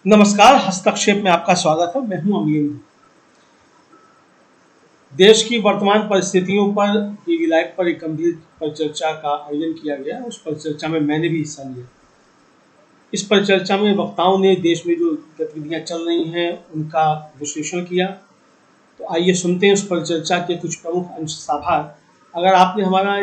नमस्कार, हस्तक्षेप में आपका स्वागत है। मैं हूं अमीन। देश की वर्तमान परिस्थितियों पर टीवी लाइव पर एक गंभीर परिचर्चा का आयोजन किया गया। उस परिचर्चा में मैंने भी हिस्सा लिया। इस परिचर्चा में वक्ताओं ने देश में जो गतिविधियां चल रही हैं उनका विश्लेषण किया। तो आइए सुनते हैं उस परिचर्चा के कुछ प्रमुख अंश साभार। अगर आपने हमारा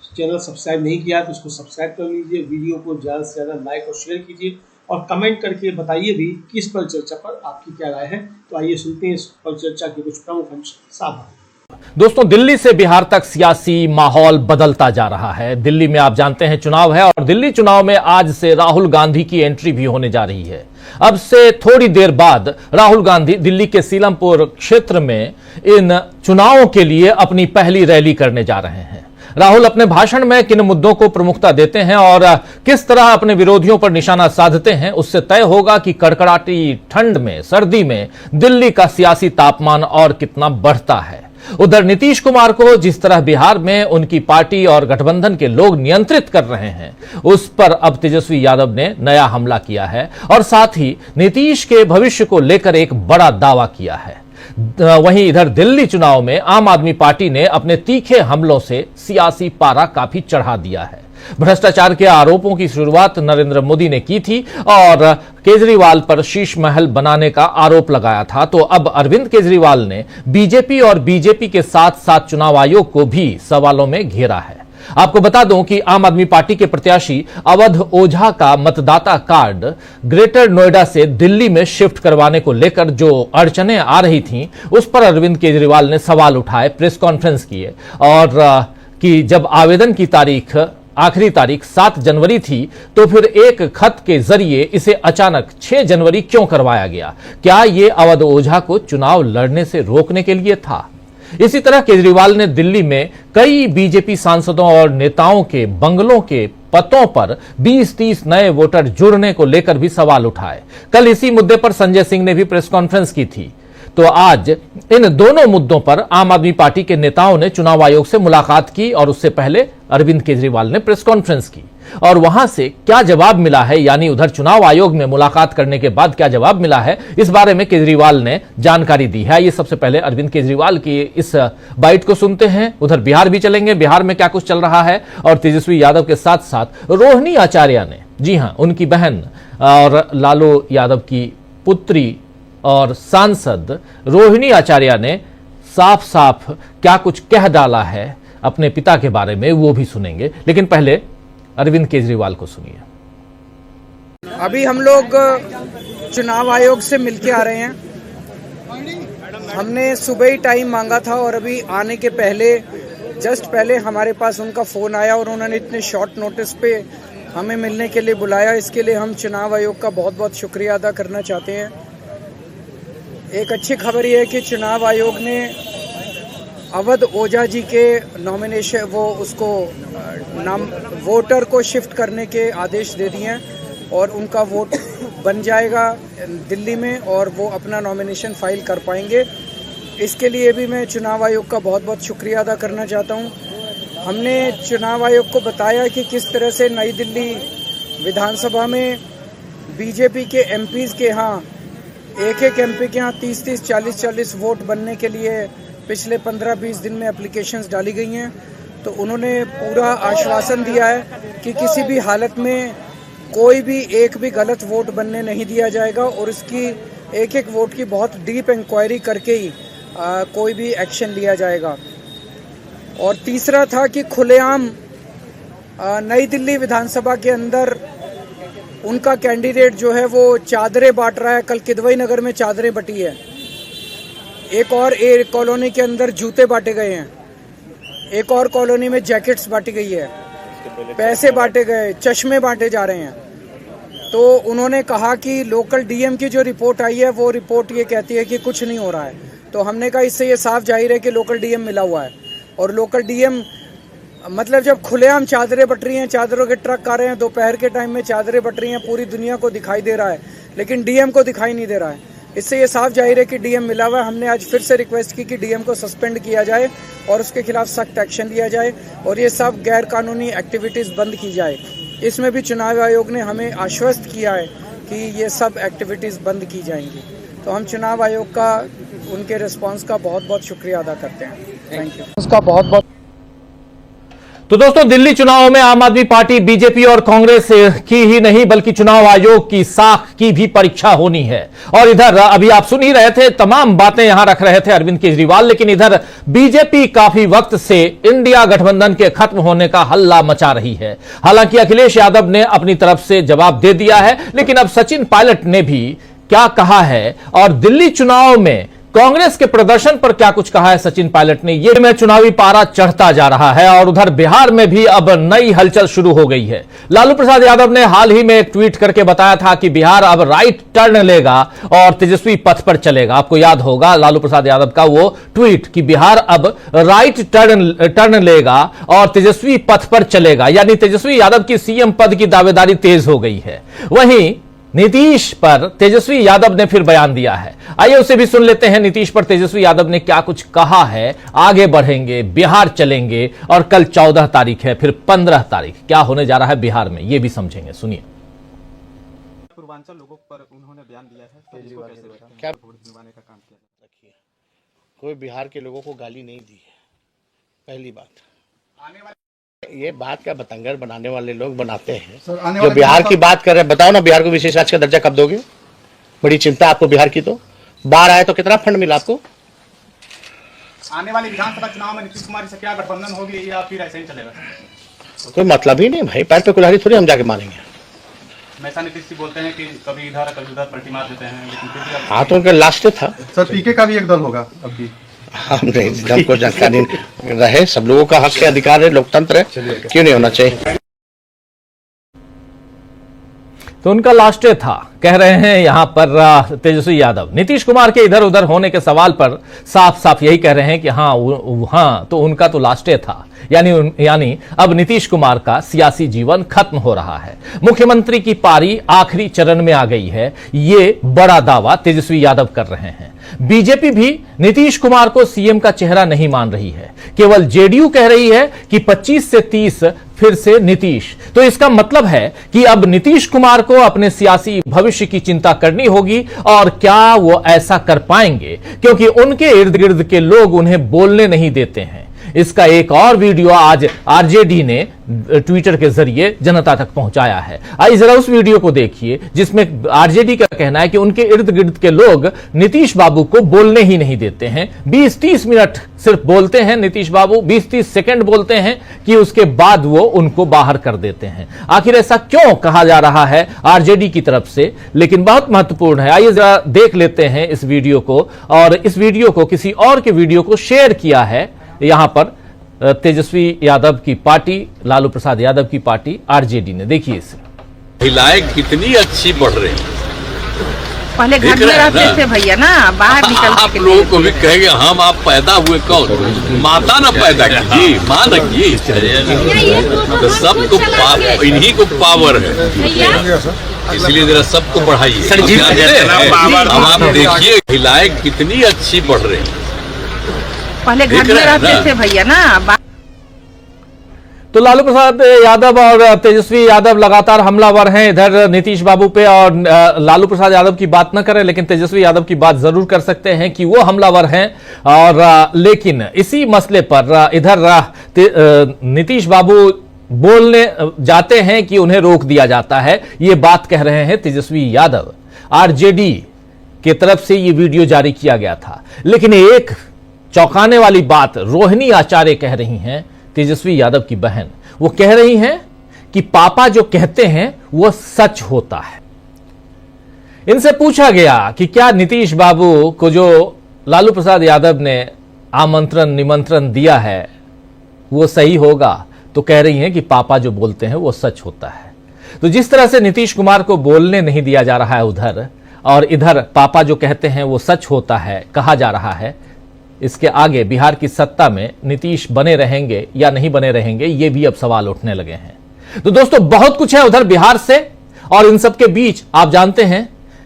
चैनल सब्सक्राइब नहीं किया तो उसको सब्सक्राइब कर लीजिए। वीडियो को ज़्यादा से ज़्यादा लाइक और शेयर कीजिए और कमेंट करके बताइए भी कि इस परिचर्चा पर आपकी क्या राय है। तो आइए सुनते हैं इस परिचर्चा के कुछ प्रमुख अंश साभार। दोस्तों, दिल्ली से बिहार तक सियासी माहौल बदलता जा रहा है। दिल्ली में आप जानते हैं चुनाव है और दिल्ली चुनाव में आज से राहुल गांधी की एंट्री भी होने जा रही है। अब से थोड़ी देर बाद राहुल गांधी दिल्ली के सीलमपुर क्षेत्र में इन चुनावों के लिए अपनी पहली रैली करने जा रहे हैं। राहुल अपने भाषण में किन मुद्दों को प्रमुखता देते हैं और किस तरह अपने विरोधियों पर निशाना साधते हैं, उससे तय होगा कि कड़कड़ाती ठंड में, सर्दी में दिल्ली का सियासी तापमान और कितना बढ़ता है। उधर नीतीश कुमार को जिस तरह बिहार में उनकी पार्टी और गठबंधन के लोग नियंत्रित कर रहे हैं, उस पर अब तेजस्वी यादव ने नया हमला किया है और साथ ही नीतीश के भविष्य को लेकर एक बड़ा दावा किया है। वहीं इधर दिल्ली चुनाव में आम आदमी पार्टी ने अपने तीखे हमलों से सियासी पारा काफी चढ़ा दिया है। भ्रष्टाचार के आरोपों की शुरुआत नरेंद्र मोदी ने की थी और केजरीवाल पर शीश महल बनाने का आरोप लगाया था। तो अब अरविंद केजरीवाल ने बीजेपी और बीजेपी के साथ साथ चुनाव आयोग को भी सवालों में घेरा है। आपको बता दूं कि आम आदमी पार्टी के प्रत्याशी अवध ओझा का मतदाता कार्ड ग्रेटर नोएडा से दिल्ली में शिफ्ट करवाने को लेकर जो अड़चनें आ रही थीं, उस पर अरविंद केजरीवाल ने सवाल उठाए, प्रेस कॉन्फ्रेंस किए और कि जब आवेदन की आखिरी तारीख 7 जनवरी थी तो फिर एक खत के जरिए इसे अचानक 6 जनवरी क्यों करवाया गया? क्या यह अवध ओझा को चुनाव लड़ने से रोकने के लिए था? इसी तरह केजरीवाल ने दिल्ली में कई बीजेपी सांसदों और नेताओं के बंगलों के पतों पर 20-30 नए वोटर जुड़ने को लेकर भी सवाल उठाए। कल इसी मुद्दे पर संजय सिंह ने भी प्रेस कॉन्फ्रेंस की थी। तो आज इन दोनों मुद्दों पर आम आदमी पार्टी के नेताओं ने चुनाव आयोग से मुलाकात की और उससे पहले अरविंद केजरीवाल ने प्रेस कॉन्फ्रेंस की और वहां से क्या जवाब मिला है, यानी उधर चुनाव आयोग में मुलाकात करने के बाद क्या जवाब मिला है, इस बारे में केजरीवाल ने जानकारी दी है। ये सबसे पहले अरविंद केजरीवाल की इस बाइट को सुनते हैं। उधर बिहार भी चलेंगे, बिहार में क्या कुछ चल रहा है और तेजस्वी यादव के साथ साथ रोहिणी आचार्य ने, जी हां, उनकी बहन और लालू यादव की पुत्री और सांसद रोहिणी आचार्य ने साफ साफ क्या कुछ कह डाला है अपने पिता के बारे में, वो भी सुनेंगे। लेकिन पहले अरविंद केजरीवाल को सुनिए। अभी हम लोग चुनाव आयोग से मिलके आ रहे हैं। हमने सुबह ही टाइम मांगा था और अभी आने के पहले, जस्ट पहले हमारे पास उनका फोन आया और उन्होंने इतने शॉर्ट नोटिस पे हमें मिलने के लिए बुलाया। इसके लिए हम चुनाव आयोग का बहुत बहुत शुक्रिया अदा करना चाहते हैं। एक अच्छी खबर यह है कि चुनाव आयोग ने अवध ओझा जी के नॉमिनेशन, वो उसको नाम वोटर को शिफ्ट करने के आदेश दे दिए हैं और उनका वोट बन जाएगा दिल्ली में और वो अपना नॉमिनेशन फाइल कर पाएंगे। इसके लिए भी मैं चुनाव आयोग का बहुत बहुत शुक्रिया अदा करना चाहता हूँ। हमने चुनाव आयोग को बताया कि किस तरह से नई दिल्ली विधानसभा में बीजेपी के एमपीज़ के यहाँ एक एमपी के यहाँ 30-30, 40-40 वोट बनने के लिए पिछले 15-20 दिन में एप्लीकेशंस डाली गई हैं। तो उन्होंने पूरा आश्वासन दिया है कि किसी भी हालत में कोई भी एक भी गलत वोट बनने नहीं दिया जाएगा और इसकी एक वोट की बहुत डीप इंक्वायरी करके ही कोई भी एक्शन लिया जाएगा। और तीसरा था कि खुलेआम नई दिल्ली विधानसभा के अंदर उनका कैंडिडेट जो है वो चादरें बांट रहा है। कल किदवई नगर में चादरें बटी है, एक और कॉलोनी के अंदर जूते बांटे गए हैं, एक और कॉलोनी में जैकेट्स बांटी गई है, पैसे बांटे गए, चश्मे बांटे जा रहे हैं। तो उन्होंने कहा कि लोकल डीएम की जो रिपोर्ट आई है वो रिपोर्ट ये कहती है कि कुछ नहीं हो रहा है। तो हमने कहा इससे ये साफ जाहिर है कि लोकल डीएम मिला हुआ है और लोकल डीएम मतलब जब खुलेआम चादरें बट रही हैं, चादरों के ट्रक आ रहे हैं, दोपहर के टाइम में चादरें बट रही हैं, पूरी दुनिया को दिखाई दे रहा है लेकिन डीएम को दिखाई नहीं दे रहा है। इससे ये साफ जाहिर है कि डीएम मिला हुआ है। हमने आज फिर से रिक्वेस्ट की कि डीएम को सस्पेंड किया जाए और उसके खिलाफ सख्त एक्शन लिया जाए और ये सब गैर कानूनी एक्टिविटीज़ बंद की जाए। इसमें भी चुनाव आयोग ने हमें आश्वस्त किया है कि ये सब एक्टिविटीज़ बंद की जाएंगी। तो हम चुनाव आयोग का उनके रिस्पांस का बहुत बहुत शुक्रिया अदा करते हैं। Thank you. उसका बहुत बहुत। तो दोस्तों, दिल्ली चुनाव में आम आदमी पार्टी, बीजेपी और कांग्रेस की ही नहीं बल्कि चुनाव आयोग की साख की भी परीक्षा होनी है। और इधर अभी आप सुन ही रहे थे, तमाम बातें यहां रख रहे थे अरविंद केजरीवाल, लेकिन इधर बीजेपी काफी वक्त से इंडिया गठबंधन के खत्म होने का हल्ला मचा रही है। हालांकि अखिलेश यादव ने अपनी तरफ से जवाब दे दिया है, लेकिन अब सचिन पायलट ने भी क्या कहा है और दिल्ली चुनाव में कांग्रेस के प्रदर्शन पर क्या कुछ कहा है सचिन पायलट ने, ये में चुनावी पारा चढ़ता जा रहा है। और उधर बिहार में भी अब नई हलचल शुरू हो गई है। लालू प्रसाद यादव ने हाल ही में एक ट्वीट करके बताया था कि बिहार अब राइट टर्न लेगा और तेजस्वी पथ पर चलेगा। आपको याद होगा लालू प्रसाद यादव का वो ट्वीट कि बिहार अब राइट टर्न लेगा और तेजस्वी पथ पर चलेगा, यानी तेजस्वी यादव की सीएम पद की दावेदारी तेज हो गई है। वहीं नीतीश पर तेजस्वी यादव ने फिर बयान दिया है। आइए उसे भी सुन लेते हैं। नीतीश पर तेजस्वी यादव ने क्या कुछ कहा है। आगे बढ़ेंगे, बिहार चलेंगे और कल 14 तारीख है, फिर 15 तारीख क्या होने जा रहा है बिहार में, ये भी समझेंगे। सुनिए। पूर्वांचल लोगों पर उन्होंने बयान दिया है, तो इसको कैसे देखते हैं? क्या वोट दिलवाने का काम किया? देखिए, कोई बिहार के लोगों को गाली नहीं दी है। पहली बात, आने वाले ये बात का बतंगड़ बनाने वाले लोग बनाते हैं। जो बिहार की बात कर रहे हैं, बताओ ना बिहार को विशेष राज्य का दर्जा कब दोगे? बड़ी चिंता आपको बिहार की। तो बाढ़ आए तो कितना फंड मिला आपको? आने वाले विधानसभा चुनाव में नीतीश कुमार से क्या गठबंधन होगी या फिर ऐसे ही चलेगा? कोई मतलब ही नहीं भाई, पैर पे कुल्हाड़ी थोड़ी हम जाके मारेंगे। हमेशा नीतीश जी बोलते हैं कि कभी इधर कभी उधर पलटी मार देते हैं, लेकिन फिर भी अब हाँ, तो उनका लास्ट था। सर, पीके का भी एक दल होगा अब भी। हम नहीं, हमको जानकारी रहे, सब लोगों का हक है, अधिकार है, लोकतंत्र है, क्यों नहीं होना चाहिए? तो उनका लास्ट था, कह रहे हैं यहां पर तेजस्वी यादव। नीतीश कुमार के इधर उधर होने के सवाल पर साफ साफ यही कह रहे हैं कि हाँ तो उनका तो लास्ट था, यानी अब नीतीश कुमार का सियासी जीवन खत्म हो रहा है। मुख्यमंत्री की पारी आखिरी चरण में आ गई है, ये बड़ा दावा तेजस्वी यादव कर रहे हैं। बीजेपी भी नीतीश कुमार को सीएम का चेहरा नहीं मान रही है, केवल जेडीयू कह रही है कि 25 से 30 फिर से नीतीश। तो इसका मतलब है कि अब नीतीश कुमार को अपने सियासी भविष्य की चिंता करनी होगी, और क्या वो ऐसा कर पाएंगे, क्योंकि उनके इर्द गिर्द के लोग उन्हें बोलने नहीं देते हैं। इसका एक और वीडियो आज आरजेडी ने ट्विटर के जरिए जनता तक पहुंचाया है। आइए जरा उस वीडियो को देखिए, जिसमें आरजेडी का कहना है कि उनके इर्द गिर्द के लोग नीतीश बाबू को बोलने ही नहीं देते हैं। 20-30 मिनट सिर्फ बोलते हैं नीतीश बाबू, 20-30 सेकंड बोलते हैं कि उसके बाद वो उनको बाहर कर देते हैं। आखिर ऐसा क्यों कहा जा रहा है आरजेडी की तरफ से, लेकिन बहुत महत्वपूर्ण है। आइए जरा देख लेते हैं इस वीडियो को, और इस वीडियो को किसी और के वीडियो को शेयर किया है यहां पर तेजस्वी यादव की पार्टी, लालू प्रसाद यादव की पार्टी आरजेडी ने। देखिए इसे। महिलाएं कितनी अच्छी बढ़ रही हैं। पहले घर में रहते थे भैया ना, बाहर निकल आप लोगों को भी कहेंगे हम आप पैदा हुए कौन? माता ना पैदा की, माँ न की। तो सबको इन्हीं को पावर है, इसलिए जरा सबको बढ़ाइए। अब आप देखिए महिलाएं कितनी अच्छी बढ़ रही हैं। पहले घर में रहते थे भैया ना। तो लालू प्रसाद यादव और तेजस्वी यादव लगातार हमलावर हैं इधर नीतीश बाबू पे, और लालू प्रसाद यादव की बात न करें लेकिन तेजस्वी यादव की बात जरूर कर सकते हैं कि वो हमलावर हैं। और लेकिन इसी मसले पर इधर नीतीश बाबू बोलने जाते हैं कि उन्हें रोक दिया जाता है। ये बात कह रहे हैं तेजस्वी यादव। आरजेडी की तरफ से ये वीडियो जारी किया गया था, लेकिन एक चौंकाने वाली बात रोहिणी आचार्य कह रही हैं, तेजस्वी यादव की बहन। वो कह रही हैं कि पापा जो कहते हैं वो सच होता है। इनसे पूछा गया कि क्या नीतीश बाबू को जो लालू प्रसाद यादव ने निमंत्रण दिया है वो सही होगा, तो कह रही हैं कि पापा जो बोलते हैं वो सच होता है। तो जिस तरह से नीतीश कुमार को बोलने नहीं दिया जा रहा है उधर, और इधर पापा जो कहते हैं वो सच होता है कहा जा रहा है, इसके आगे बिहार की सत्ता में नीतीश बने रहेंगे या नहीं बने रहेंगे, ये भी अब सवाल उठने लगे हैं। तो दोस्तों बहुत कुछ है उधर बिहार से, और इन सब के बीच आप जानते हैं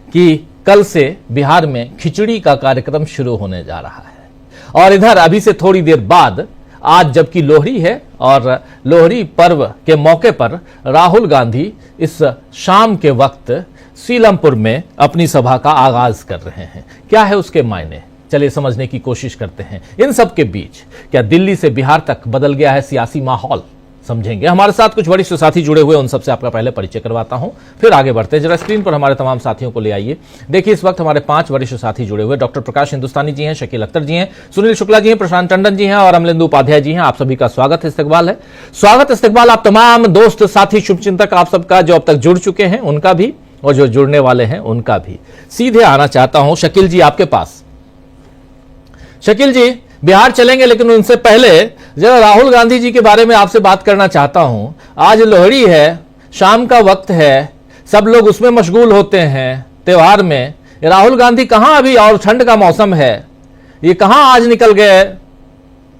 कि कल से बिहार में खिचड़ी का कार्यक्रम शुरू होने जा रहा है। और इधर अभी से थोड़ी देर बाद, आज जबकि लोहड़ी है, और लोहड़ी पर्व के मौके पर राहुल गांधी इस शाम के वक्त सीलमपुर में अपनी सभा का आगाज कर रहे हैं। क्या है उसके मायने, चलिए समझने की कोशिश करते हैं। इन सब के बीच क्या दिल्ली से बिहार तक बदल गया है सियासी माहौल, समझेंगे। हमारे साथ कुछ वरिष्ठ साथी जुड़े हुए, उन सबसे आपका पहले परिचय करवाता हूं, फिर आगे बढ़ते हैं। जरा स्क्रीन पर हमारे तमाम साथियों को ले आइए। देखिए, इस वक्त हमारे 5 वरिष्ठ साथी जुड़े हुए। डॉक्टर प्रकाश हिंदुस्तानी जी हैं, शकील अख्तर जी हैं, सुनील शुक्ला जी हैं, प्रशांत टंडन जी हैं और अमलेंदु उपाध्याय जी हैं। आप सभी का स्वागत इस्तकबाल है। स्वागत इस्तकबाल आप तमाम दोस्त साथी शुभचिंतक आप सबका, जो अब तक जुड़ चुके हैं उनका भी और जो जुड़ने वाले हैं उनका भी। सीधे आना चाहता हूं शकील जी आपके पास। शकील जी, बिहार चलेंगे लेकिन उनसे पहले जरा राहुल गांधी जी के बारे में आपसे बात करना चाहता हूं। आज लोहड़ी है, शाम का वक्त है, सब लोग उसमें मशगूल होते हैं त्योहार में। राहुल गांधी कहां अभी, और ठंड का मौसम है, ये कहां आज निकल गए?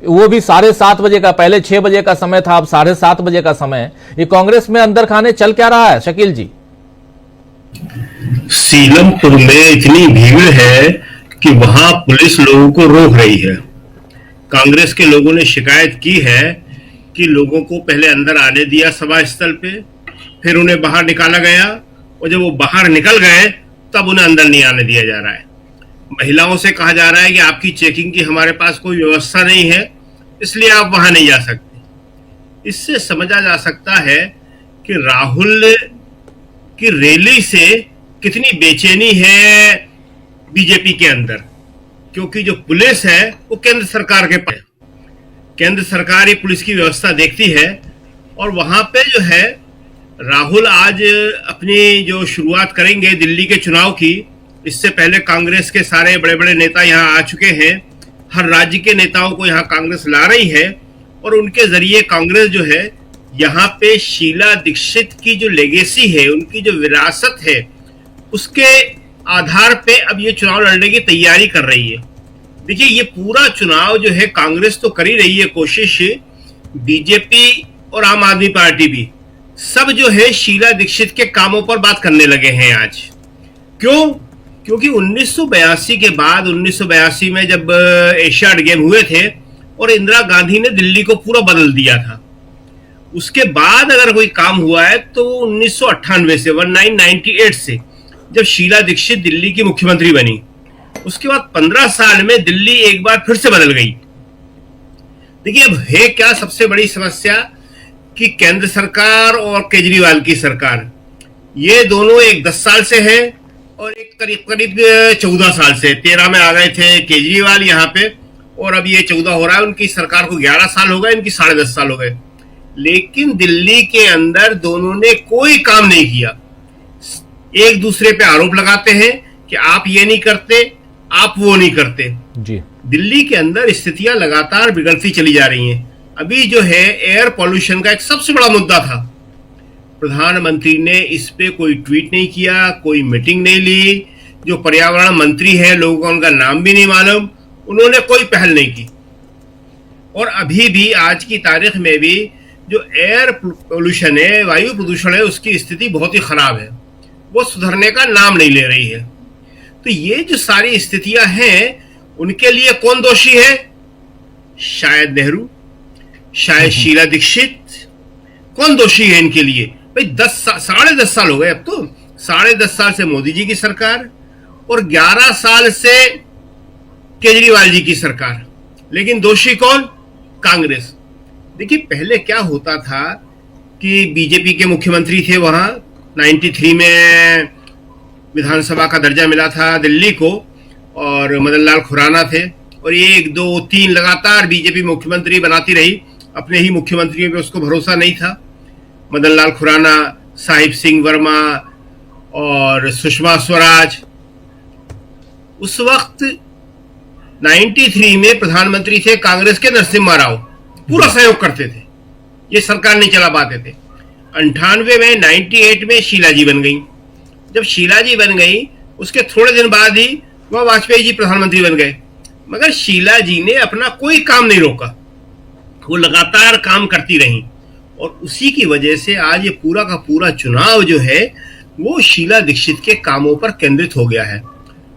वो भी 7:30 बजे का, पहले 6 बजे का समय था, अब 7:30 बजे का समय। ये कांग्रेस में अंदर खाने चल क्या रहा है शकील जी? सीलमपुर में इतनी भीड़ है कि वहां पुलिस लोगों को रोक रही है। कांग्रेस के लोगों ने शिकायत की है कि लोगों को पहले अंदर आने दिया सभा स्थल पे, फिर उन्हें बाहर निकाला गया, और जब वो बाहर निकल गए तब उन्हें अंदर नहीं आने दिया जा रहा है। महिलाओं से कहा जा रहा है कि आपकी चेकिंग की हमारे पास कोई व्यवस्था नहीं है, इसलिए आप वहां नहीं जा सकते। इससे समझा जा सकता है कि राहुल की रैली से कितनी बेचैनी है बीजेपी के अंदर, क्योंकि जो पुलिस है वो केंद्र सरकार के पास, केंद्र सरकार ही पुलिस की व्यवस्था देखती है। और वहां पे जो है राहुल आज अपनी जो शुरुआत करेंगे दिल्ली के चुनाव की, इससे पहले कांग्रेस के सारे बड़े बड़े नेता यहाँ आ चुके हैं। हर राज्य के नेताओं को यहाँ कांग्रेस ला रही है और उनके जरिए कांग्रेस जो है यहाँ पे शीला दीक्षित की जो लेगेसी है, उनकी जो विरासत है, उसके आधार पे अब ये चुनाव लड़ने की तैयारी कर रही है। देखिए, ये पूरा चुनाव जो है कांग्रेस तो कर ही रही है कोशिश, बीजेपी और आम आदमी पार्टी भी, सब जो है शीला दीक्षित के कामों पर बात करने लगे हैं आज। क्यों? क्योंकि 1982 के बाद, 1982 में जब एशियाड गेम हुए थे और इंदिरा गांधी ने दिल्ली को पूरा बदल दिया था, उसके बाद अगर कोई काम हुआ है तो 1998 से, 1998 से जब शीला दीक्षित दिल्ली की मुख्यमंत्री बनी, उसके बाद 15 साल में दिल्ली एक बार फिर से बदल गई। देखिए, अब है क्या सबसे बड़ी समस्या कि केंद्र सरकार और केजरीवाल की सरकार, ये दोनों एक 10 साल से है और एक करीब 14 साल से। 13 में आ गए थे केजरीवाल यहाँ पे और अब ये 14 हो रहा है। उनकी सरकार को 11 साल हो गए, इनकी 10.5 साल हो गए। लेकिन दिल्ली के अंदर दोनों ने कोई काम नहीं किया। एक दूसरे पे आरोप लगाते हैं कि आप ये नहीं करते, आप वो नहीं करते जी। दिल्ली के अंदर स्थितियां लगातार बिगड़ती चली जा रही हैं। अभी जो है एयर पॉल्यूशन का एक सबसे बड़ा मुद्दा था, प्रधानमंत्री ने इस पे कोई ट्वीट नहीं किया, कोई मीटिंग नहीं ली। जो पर्यावरण मंत्री है, लोगों को उनका नाम भी नहीं मालूम, उन्होंने कोई पहल नहीं की। और अभी भी आज की तारीख में भी जो एयर पोल्यूशन है, वायु प्रदूषण है, उसकी स्थिति बहुत ही खराब है, वो सुधरने का नाम नहीं ले रही है। तो ये जो सारी स्थितियां हैं, उनके लिए कौन दोषी है? शायद नेहरू, शायद शीला दीक्षित। कौन दोषी है इनके लिए? भाई 10.5 साल हो गए, अब तो 10.5 साल से मोदी जी की सरकार और 11 साल से केजरीवाल जी की सरकार, लेकिन दोषी कौन? कांग्रेस। देखिए, पहले क्या होता था कि बीजेपी के मुख्यमंत्री थे, वहां 93 में विधानसभा का दर्जा मिला था दिल्ली को और मदन लाल खुराना थे, और 1, 2, 3 लगातार बीजेपी मुख्यमंत्री बनाती रही। अपने ही मुख्यमंत्रियों पे उसको भरोसा नहीं था। मदन लाल खुराना, साहिब सिंह वर्मा और सुषमा स्वराज। उस वक्त 93 में प्रधानमंत्री थे कांग्रेस के नरसिम्हा राव, पूरा सहयोग करते थे, ये सरकार नहीं चला पाते थे। 98 में, 98 में शीला जी बन गई। जब शीला जी बन गई, उसके थोड़े दिन बाद ही वह वाजपेयी जी प्रधानमंत्री बन गए। मगर शीला जी ने अपना कोई काम नहीं रोका, वो लगातार काम करती रही, और उसी की वजह से आज ये पूरा का पूरा चुनाव जो है वो शीला दीक्षित के कामों पर केंद्रित हो गया है।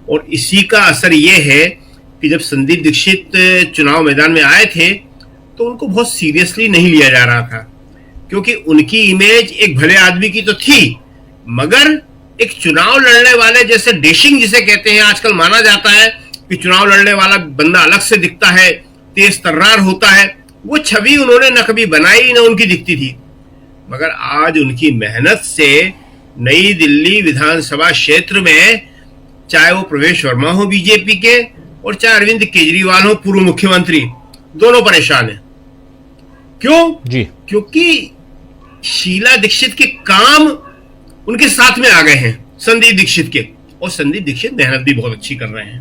और इसी का असर ये है कि जब संदीप दीक्षित चुनाव मैदान में आए थे तो उनको बहुत सीरियसली नहीं लिया जा रहा था, क्योंकि उनकी इमेज एक भले आदमी की तो थी, मगर एक चुनाव लड़ने वाले जैसे डेशिंग जिसे कहते हैं, आजकल माना जाता है कि चुनाव लड़ने वाला बंदा अलग से दिखता है, तेज तर्रार होता है, वो छवि उन्होंने न कभी बनाई न उनकी दिखती थी। मगर आज उनकी मेहनत से नई दिल्ली विधानसभा क्षेत्र में चाहे वो प्रवेश वर्मा हो बीजेपी के और चाहे अरविंद केजरीवाल हो पूर्व मुख्यमंत्री, दोनों परेशान हैं। क्यों जी? क्योंकि शीला दीक्षित के काम उनके साथ में आ गए हैं, संदीप दीक्षित के, और संदीप दीक्षित मेहनत भी बहुत अच्छी कर रहे हैं।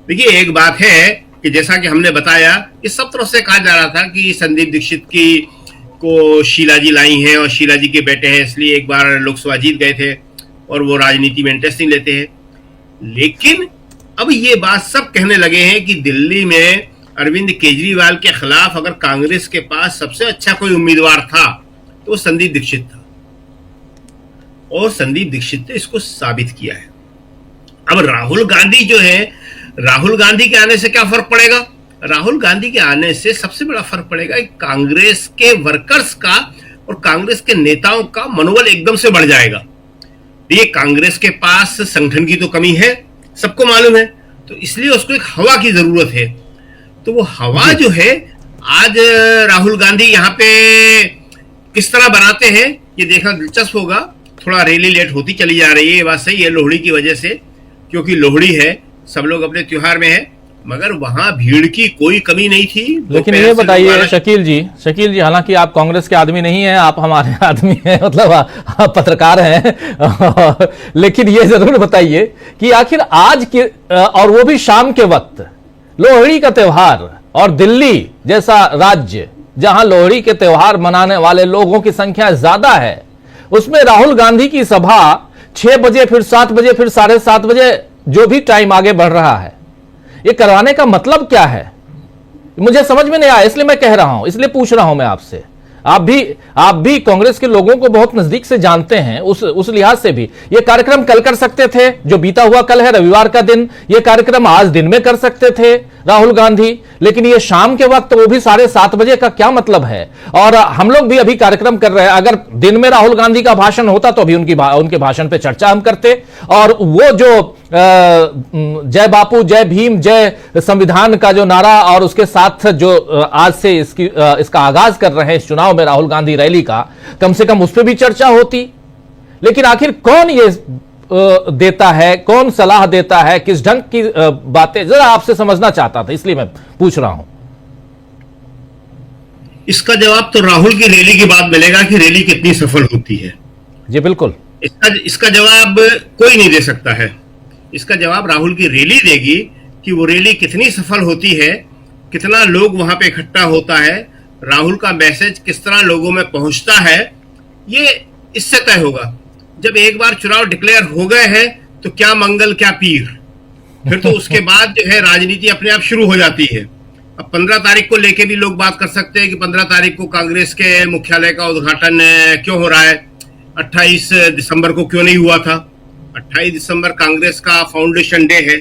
देखिए एक बात है कि जैसा कि हमने बताया, इस सब तरफ से कहा जा रहा था कि संदीप दीक्षित की को शीला जी लाई हैं और शीला जी के बेटे हैं, इसलिए एक बार लोकसभा जीत गए थे और वो राजनीति में इंटरेस्ट नहीं लेते हैं। लेकिन अब ये बात सब कहने लगे हैं कि दिल्ली में अरविंद केजरीवाल के खिलाफ अगर कांग्रेस के पास सबसे अच्छा कोई उम्मीदवार था तो संदीप दीक्षित था, और संदीप दीक्षित ने इसको साबित किया है। अब राहुल गांधी जो है, राहुल गांधी के आने से क्या फर्क पड़ेगा? राहुल गांधी के आने से सबसे बड़ा फर्क पड़ेगा कांग्रेस के वर्कर्स का और कांग्रेस के नेताओं का मनोबल एकदम से बढ़ जाएगा। ये कांग्रेस के पास संगठन की तो कमी है, सबको मालूम है, तो इसलिए उसको एक हवा की जरूरत है। तो वो हवा जो है आज राहुल गांधी यहाँ पे किस तरह बनाते हैं ये देखना दिलचस्प होगा। थोड़ा रैली लेट होती चली जा रही है, ये बात सही है, लोहड़ी की वजह से, क्योंकि लोहड़ी है, सब लोग अपने त्योहार में है, मगर वहां भीड़ की कोई कमी नहीं थी। लेकिन ये बताइए शकील जी, हालांकि आप कांग्रेस के आदमी नहीं हैं, आप हमारे आदमी हैं, मतलब आप पत्रकार हैं लेकिन ये जरूर बताइए कि आखिर आज के, और वो भी शाम के वक्त, लोहड़ी का त्योहार, और दिल्ली जैसा राज्य जहां लोहड़ी के त्योहार मनाने वाले लोगों की संख्या ज्यादा है, उसमें राहुल गांधी की सभा 6 बजे, फिर 7 बजे, फिर 7:30 बजे, जो भी टाइम आगे बढ़ रहा है, ये करवाने का मतलब क्या है? मुझे समझ में नहीं आया, इसलिए मैं कह रहा हूं, इसलिए पूछ रहा हूं मैं आपसे। आप भी कांग्रेस के लोगों को बहुत नजदीक से जानते हैं, उस लिहाज से भी ये कार्यक्रम कल कर सकते थे, जो बीता हुआ कल है रविवार का दिन, ये कार्यक्रम आज दिन में कर सकते थे राहुल गांधी, लेकिन ये शाम के वक्त, वो भी 7:30 बजे का क्या मतलब है? और हम लोग भी अभी कार्यक्रम कर रहे हैं, अगर दिन में राहुल गांधी का भाषण होता तो अभी उनके भाषण पे चर्चा हम करते, और वो जो जय बापू, जय भीम, जय संविधान का जो नारा, और उसके साथ जो आज से इसका आगाज कर रहे हैं इस चुनाव में राहुल गांधी रैली का, कम से कम उस पर भी चर्चा होती। लेकिन आखिर कौन ये देता है, कौन सलाह देता है, किस ढंग की बातें, जरा आपसे समझना चाहता था, इसलिए मैं पूछ रहा हूं। इसका जवाब तो राहुल की रैली के बाद मिलेगा कि रैली कितनी सफल होती है। जी बिल्कुल, इसका जवाब कोई नहीं दे सकता है। इसका जवाब राहुल की रैली देगी कि वो रैली कितनी सफल होती है, कितना लोग वहां पे इकट्ठा होता है, राहुल का मैसेज किस तरह लोगों में पहुंचता है, ये इससे तय होगा। जब एक बार चुनाव डिक्लेयर हो गए हैं तो क्या मंगल क्या पीर, फिर तो उसके बाद जो है राजनीति अपने आप शुरू हो जाती है। अब 15 तारीख को लेके भी लोग बात कर सकते हैं कि 15 तारीख को कांग्रेस के मुख्यालय का उद्घाटन क्यों हो रहा है, 28 दिसंबर को क्यों नहीं हुआ था। 28 दिसंबर कांग्रेस का फाउंडेशन डे है,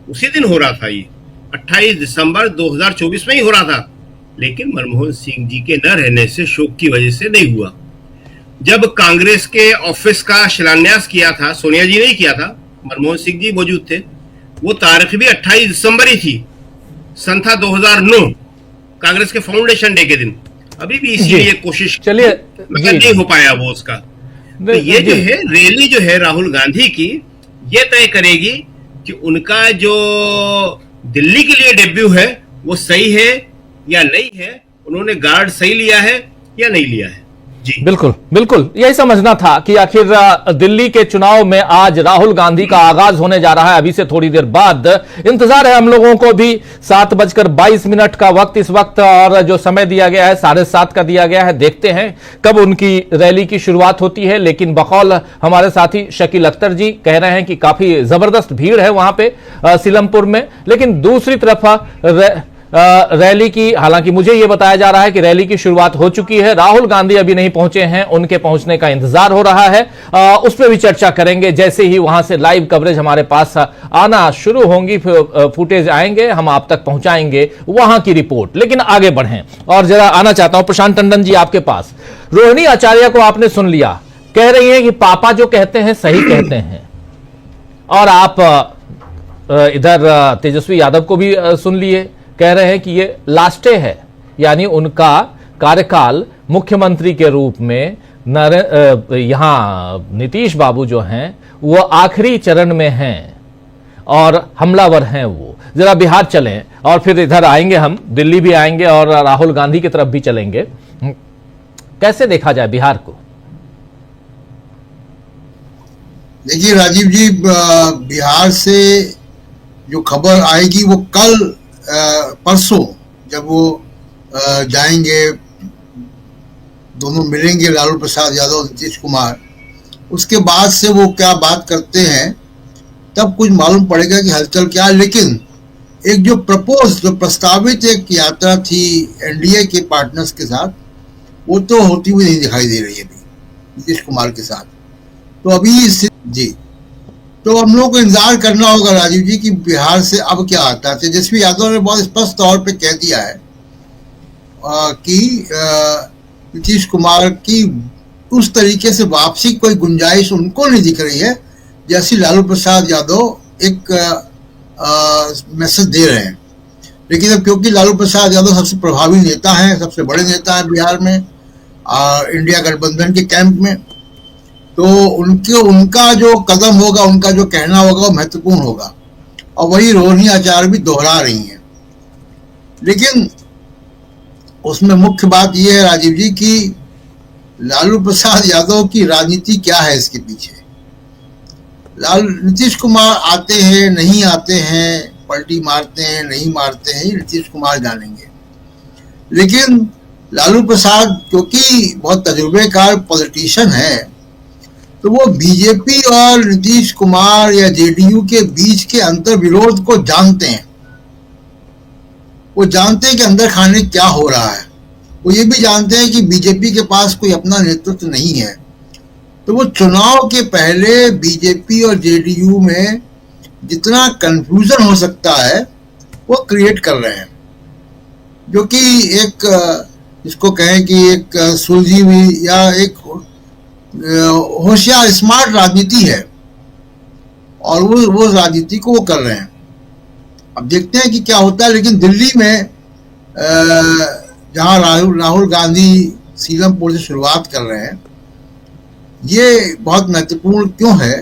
उसी दिन हो रहा था ये, 28 दिसंबर 2024 में ही हो रहा था, लेकिन मनमोहन सिंह जी के न रहने से, शोक की वजह से नहीं हुआ। जब कांग्रेस के ऑफिस का शिलान्यास किया था, सोनिया जी नहीं किया था, मनमोहन सिंह जी मौजूद थे, वो तारीख भी 28 दिसंबर ही थी, सन था 2009, कांग्रेस के फाउंडेशन डे के दिन। अभी भी इसीलिए कोशिश, चलिए मगर नहीं हो पाया वो उसका। तो ये जो है रैली जो है राहुल गांधी की, ये तय करेगी कि उनका जो दिल्ली के लिए डेब्यू है वो सही है या नहीं है, उन्होंने गार्ड सही लिया है या नहीं लिया है। जी बिल्कुल बिल्कुल, यही समझना था कि आखिर दिल्ली के चुनाव में आज राहुल गांधी का आगाज होने जा रहा है। अभी से थोड़ी देर बाद इंतजार है हम लोगों को भी, 7:22 का वक्त इस वक्त, और जो समय दिया गया है 7:30 का दिया गया है। देखते हैं कब उनकी रैली की शुरुआत होती है। लेकिन बकौल हमारे साथी शकील अख्तर जी कह रहे हैं कि काफी जबरदस्त भीड़ है वहां पे सीलमपुर में। लेकिन दूसरी तरफ रैली की, हालांकि मुझे यह बताया जा रहा है कि रैली की शुरुआत हो चुकी है, राहुल गांधी अभी नहीं पहुंचे हैं, उनके पहुंचने का इंतजार हो रहा है। उस पर भी चर्चा करेंगे जैसे ही वहां से लाइव कवरेज हमारे पास आना शुरू होंगी, फुटेज आएंगे, हम आप तक पहुंचाएंगे वहां की रिपोर्ट। लेकिन आगे बढ़ें और जरा आना चाहता हूं प्रशांत टंडन जी आपके पास। रोहिणी आचार्य को आपने सुन लिया, कह रही हैं कि पापा जो कहते हैं सही कहते हैं, और आप इधर तेजस्वी यादव को भी सुन लिए, कह रहे हैं कि ये लास्ट डे है, यानी उनका कार्यकाल मुख्यमंत्री के रूप में यहां नीतीश बाबू जो हैं वो आखिरी चरण में हैं और हमलावर हैं वो। जरा बिहार चलें और फिर इधर आएंगे, हम दिल्ली भी आएंगे और राहुल गांधी की तरफ भी चलेंगे। कैसे देखा जाए बिहार को? देखिए राजीव जी, बिहार से जो खबर आएगी वो कल परसों जब वो जाएंगे, दोनों मिलेंगे, लालू प्रसाद यादव नीतीश कुमार, उसके बाद से वो क्या बात करते हैं तब कुछ मालूम पड़ेगा कि हलचल क्या है। लेकिन एक जो प्रस्तावित एक यात्रा थी एनडीए के पार्टनर्स के साथ, वो तो होती हुई नहीं दिखाई दे रही है अभी नीतीश कुमार के साथ। तो अभी जी, तो हम लोग को इंतजार करना होगा राजीव जी कि बिहार से अब क्या आता है। तेजस्वी यादव ने बहुत स्पष्ट तौर पे कह दिया है कि नीतीश कुमार की उस तरीके से वापसी कोई गुंजाइश उनको नहीं दिख रही है जैसी लालू प्रसाद यादव एक मैसेज दे रहे हैं। लेकिन अब क्योंकि लालू प्रसाद यादव सबसे प्रभावी नेता हैं, सबसे बड़े नेता हैं बिहार में इंडिया गठबंधन के कैंप में, तो उनका जो कदम होगा, उनका जो कहना होगा वो महत्वपूर्ण होगा। और वही रोहिणी आचार्य भी दोहरा रही हैं। लेकिन उसमें मुख्य बात यह है राजीव जी कि लालू प्रसाद यादव की राजनीति क्या है इसके पीछे। नीतीश कुमार आते हैं नहीं आते हैं, पलटी मारते हैं नहीं मारते हैं, नीतीश कुमार जानेंगे। लेकिन लालू प्रसाद क्योंकि बहुत तजुर्बेकार पॉलिटिशियन है, तो वो बीजेपी और नीतीश कुमार या जेडीयू के बीच के अंतर विरोध को जानते हैं। वो जानते हैं कि अंदर खाने क्या हो रहा है। वो ये भी जानते हैं कि बीजेपी के पास कोई अपना नेतृत्व नहीं है। तो वो चुनाव के पहले बीजेपी और जेडीयू में जितना कंफ्यूजन हो सकता है वो क्रिएट कर रहे हैं, जो कि एक जिसको कहें कि एक सुलझी हुई या एक होशियार स्मार्ट राजनीति है, और वो राजनीति को वो कर रहे हैं। अब देखते हैं कि क्या होता है। लेकिन दिल्ली में जहां राहुल गांधी सीलमपुर से शुरुआत कर रहे हैं, ये बहुत महत्वपूर्ण क्यों है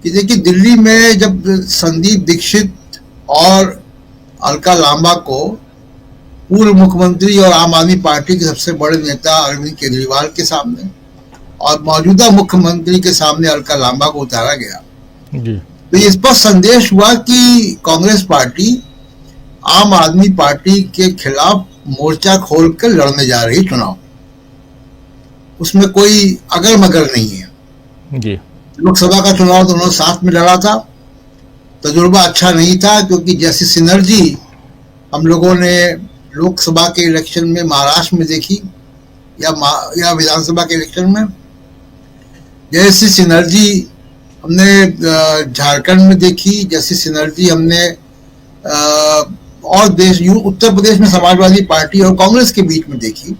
कि देखिए दिल्ली में जब संदीप दीक्षित और अलका लांबा को पूर्व मुख्यमंत्री और आम आदमी पार्टी के सबसे बड़े नेता अरविंद केजरीवाल के सामने और मौजूदा मुख्यमंत्री के सामने अलका लांबा को उतारा गया, तो ये स्पष्ट संदेश हुआ कि कांग्रेस पार्टी आम आदमी पार्टी के खिलाफ मोर्चा खोलकर लड़ने जा रही चुनाव। उसमें कोई अगर मगर नहीं है जी। लोकसभा का चुनाव दोनों साथ में लड़ा था, तजुर्बा अच्छा नहीं था, क्योंकि जैसी सिनर्जी हम लोगों ने लोकसभा के इलेक्शन में महाराष्ट्र में देखी या विधानसभा के इलेक्शन में, जैसी सिनर्जी हमने झारखंड में देखी, जैसी सिनर्जी हमने और उत्तर प्रदेश में समाजवादी पार्टी और कांग्रेस के बीच में देखी,